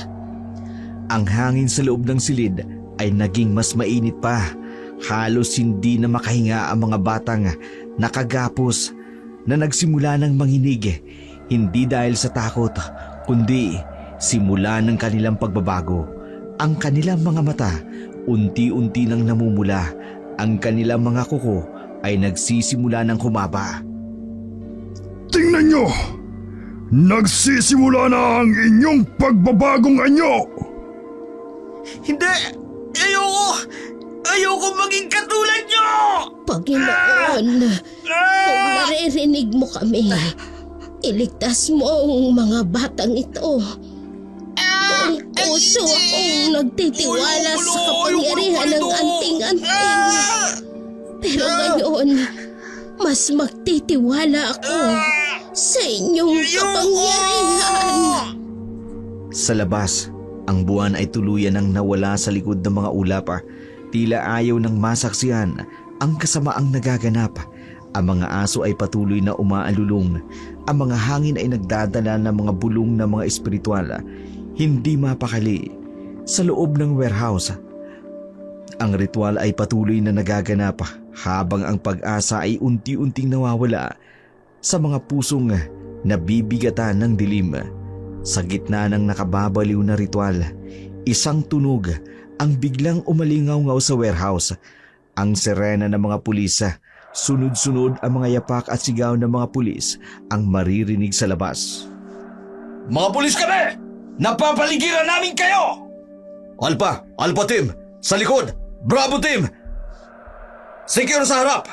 Ang hangin sa loob ng silid ay naging mas mainit pa. Halos hindi na makahinga ang mga batang nakagapos na nagsimula ng manginig. Hindi dahil sa takot, kundi simula ng kanilang pagbabago. Ang kanilang mga mata unti-unti nang namumula. Ang kanilang mga kuko ay nagsisimula ng humaba. Tingnan nyo! Nagsisimula na ang inyong pagbabagong anyo! Hindi! Ayoko! Ayoko maging katulad niyo! Panginoon, kung naririnig mo kami, iligtas mo ang mga batang ito. Buong puso akong nagtitiwala sa kapangyarihan ng anting-anting. Pero ngayon, mas magtitiwala ako sa inyong kapangyarihan. Sa labas, ang buwan ay tuluyan ng nawala sa likod ng mga ulapa. Tila ayaw ng masaksihan ang kasamaang nagaganap. Ang mga aso ay patuloy na umaalulong. Ang mga hangin ay nagdadala ng mga bulong ng mga espiritual. Hindi mapakali. Sa loob ng warehouse, ang ritual ay patuloy na nagaganap habang ang pag-asa ay unti-unting nawawala sa mga pusong nabibigatan ng dilim. Sa gitna ng nakababaliw na ritual, isang tunog ang biglang umalingaw-ngaw sa warehouse. Ang sirena ng mga pulis, sunod-sunod ang mga yapak at sigaw ng mga pulis ang maririnig sa labas. Mga pulis kami! Napapaligiran namin kayo! Alpha! Alpha Team! Sa likod! Bravo Team! Secure sa harap!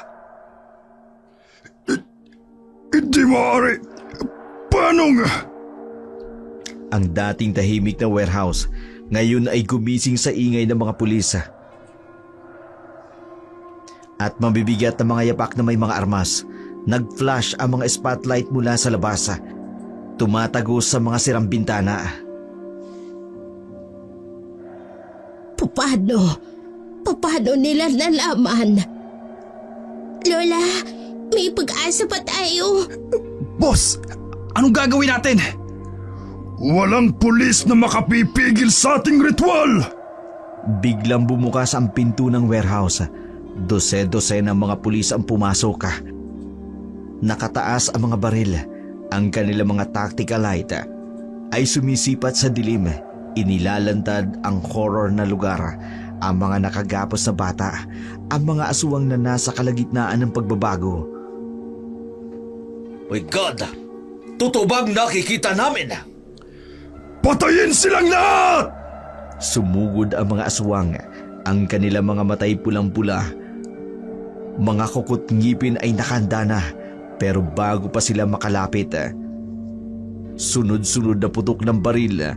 Hindi maaari. Paano nga? Ang dating tahimik na warehouse ngayon ay gumising sa ingay ng mga pulis. At mabibigat na mga yapak na may mga armas. Nag-flash ang mga spotlight mula sa labas. Tumatagos sa mga sirang bintana. Paano nila nalaman? Lola, may pag-asa pa tayo. Boss, anong gagawin natin? Walang pulis na makapipigil sa ating ritual! Biglang bumukas ang pinto ng warehouse. Dose-dose ng mga pulis ang pumasok. Nakataas ang mga baril. Ang kanilang mga tactical light ay sumisipat sa dilim. Inilalantad ang horror na lugar. Ang mga nakagapos na bata. Ang mga aswang na nasa kalagitnaan ng pagbabago. My God! Totoo bang nakikita namin? Patayin silang lahat! Sumugod ang mga aswang. Ang kanilang mga matay pulang-pula. Mga kukot ngipin ay nakahanda na. Pero bago pa sila makalapit, sunod-sunod na putok ng baril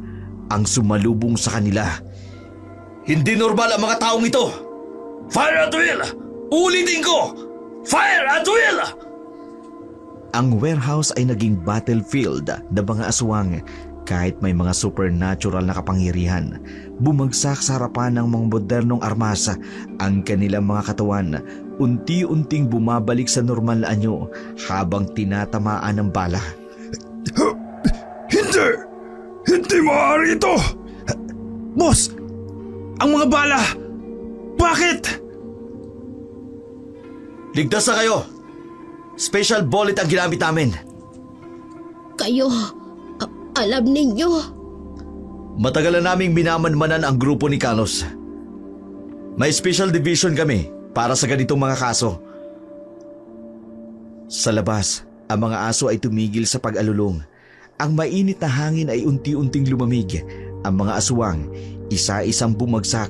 ang sumalubong sa kanila. Hindi normal ang mga taong ito! Fire at will! Ulitin ko! Fire at will! Ang warehouse ay naging battlefield ng mga aswang. Kahit may mga supernatural na kapangyarihan, bumagsak sa harapan ng mga modernong armas ang kanilang mga katawan. Unti-unting bumabalik sa normal na anyo habang tinatamaan ng bala. Hindi! Hindi maaari ito! Boss, ang mga bala! Bakit? Ligtas na kayo! Special bullet ang ginamit namin. Kayo, alam ninyo. Matagal na naming minamanmanan ang grupo ni Carlos. May special division kami para sa ganitong mga kaso. Sa labas, ang mga aso ay tumigil sa pag-alulong. Ang mainit na hangin ay unti-unting lumamig. Ang mga aswang, isa-isang bumagsak.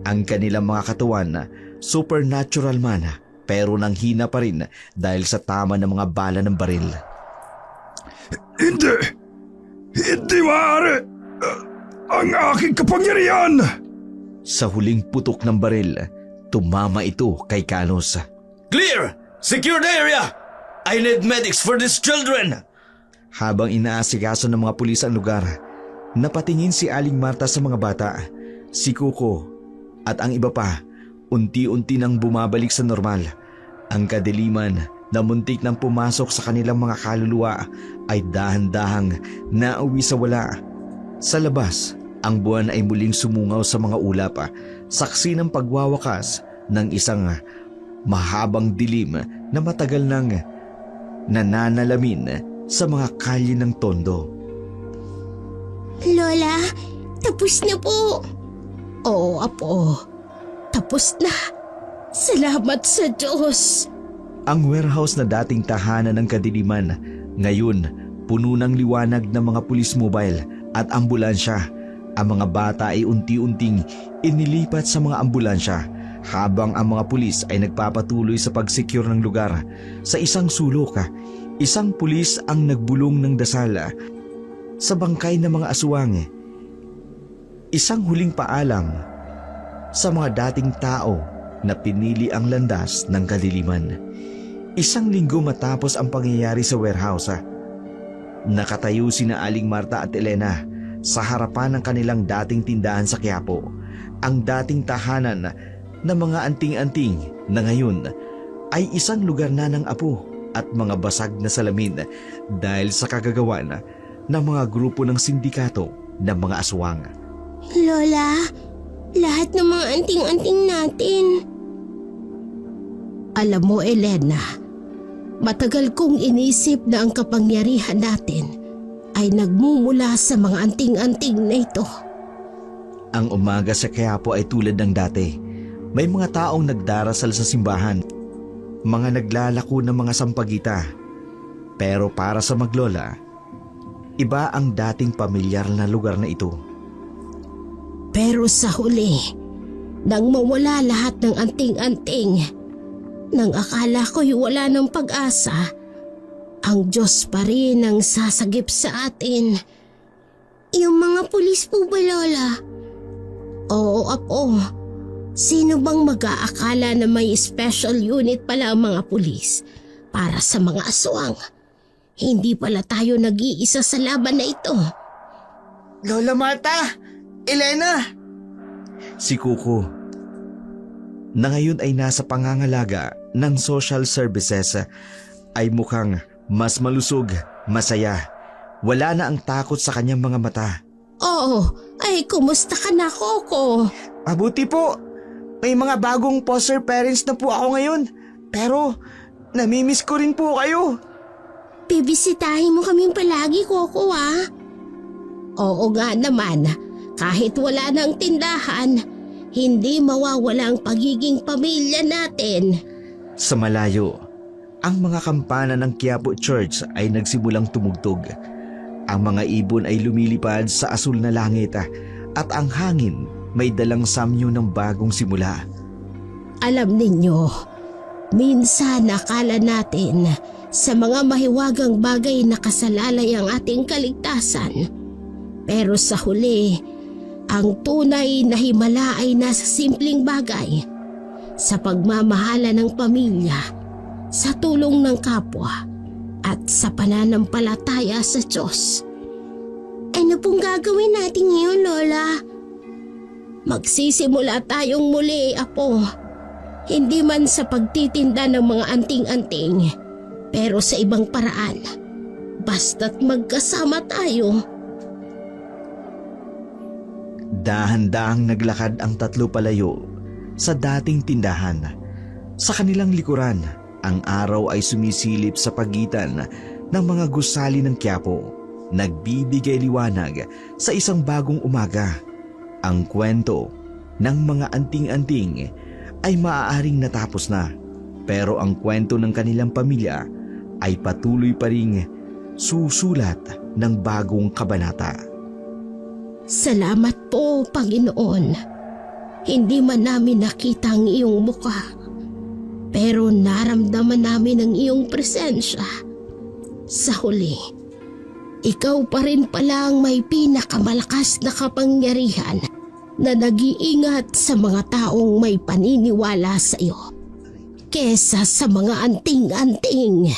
Ang kanilang mga katawan, supernatural man, pero nanghina pa rin dahil sa tama ng mga bala ng baril. Hindi! Hindi maaari! Ang aking kapangyarihan! Sa huling putok ng baril, tumama ito kay Carlos. Clear! Secure the area! I need medics for these children! Habang inaasikaso ng mga pulis ang lugar, napatingin si Aling Marta sa mga bata, si Kuko at ang iba pa. Unti-unti nang bumabalik sa normal. Ang kadiliman na muntik nang pumasok sa kanilang mga kaluluwa ay dahan-dahang nauwi sa wala. Sa labas, ang buwan ay muling sumungaw sa mga ulap, saksi ng pagwawakas ng isang mahabang dilim na matagal nang nananalamin sa mga kalye ng Tondo. Lola, tapos na po. Oo, Apo. Tapos na. Salamat sa Diyos. Ang warehouse na dating tahanan ng kadiliman, ngayon puno ng liwanag ng mga pulis mobile at ambulansya. Ang mga bata ay unti-unting inilipat sa mga ambulansya habang ang mga pulis ay nagpapatuloy sa pag-secure ng lugar. Sa isang sulok, isang pulis ang nagbulong ng dasal sa bangkay ng mga aswang. Isang huling paalam sa mga dating tao na pinili ang landas ng kadiliman. Isang linggo matapos ang pangyayari sa warehouse, nakatayo sina Aling Marta at Elena sa harapan ng kanilang dating tindahan sa Quiapo, ang dating tahanan ng mga anting-anting na ngayon ay isang lugar na ng apo at mga basag na salamin dahil sa kagagawan ng mga grupo ng sindikato ng mga aswang. Lola, lahat ng mga anting-anting natin. Alam mo, Elena, matagal kong inisip na ang kapangyarihan natin ay nagmumula sa mga anting-anting na ito. Ang umaga sa Quiapo ay tulad ng dati. May mga taong nagdarasal sa simbahan, mga naglalako ng mga sampagita. Pero para sa maglola, iba ang dating pamilyar na lugar na ito. Pero sa huli, nang mawala lahat ng anting-anting, nang akala ko'y wala ng pag-asa, ang Diyos pa rin ang sasagip sa atin. Yung mga pulis po ba, Lola? Oo, Apo. Sino bang mag-aakala na may special unit pala ang mga pulis para sa mga aswang? Hindi pala tayo nag-iisa sa laban na ito. Lola Marta! Elena! Si Kuko, na ngayon ay nasa pangangalaga ng social services, ay mukhang mas malusog, masaya. Wala na ang takot sa kanyang mga mata. Oo, ay kumusta ka na, Coco? Mabuti po. May mga bagong foster parents na po ako ngayon. Pero namimiss ko rin po kayo. Bibisitahin mo kaming palagi, Coco, ah. Oo nga naman, kahit wala ng tindahan, hindi mawawala ang pagiging pamilya natin. Sa malayo, ang mga kampana ng Quiapo Church ay nagsimulang tumugtog. Ang mga ibon ay lumilipad sa asul na langit at ang hangin may dalang samyo ng bagong simula. Alam ninyo, minsan akala natin sa mga mahiwagang bagay na kasalalay ang ating kaligtasan. Pero sa huli, ang tunay na himala ay nasa simpleng bagay, sa pagmamahala ng pamilya, sa tulong ng kapwa, at sa pananampalataya sa Diyos. Ano pong gagawin natin ngayon, Lola? Magsisimula tayong muli, Apo. Hindi man sa pagtitinda ng mga anting-anting, pero sa ibang paraan. Basta't magkasama tayo. Dahan-dahang naglakad ang tatlo palayo sa dating tindahan. Sa kanilang likuran, ang araw ay sumisilip sa pagitan ng mga gusali ng Quiapo, nagbibigay liwanag sa isang bagong umaga. Ang kwento ng mga anting-anting ay maaaring natapos na, pero ang kwento ng kanilang pamilya ay patuloy pa ring susulat ng bagong kabanata. Salamat po, Panginoon. Hindi man namin nakita ang iyong mukha, pero naramdaman namin ang iyong presensya. Sa huli, ikaw pa rin pala ang may pinakamalakas na kapangyarihan na nag-iingat sa mga taong may paniniwala sa iyo kesa sa mga anting-anting.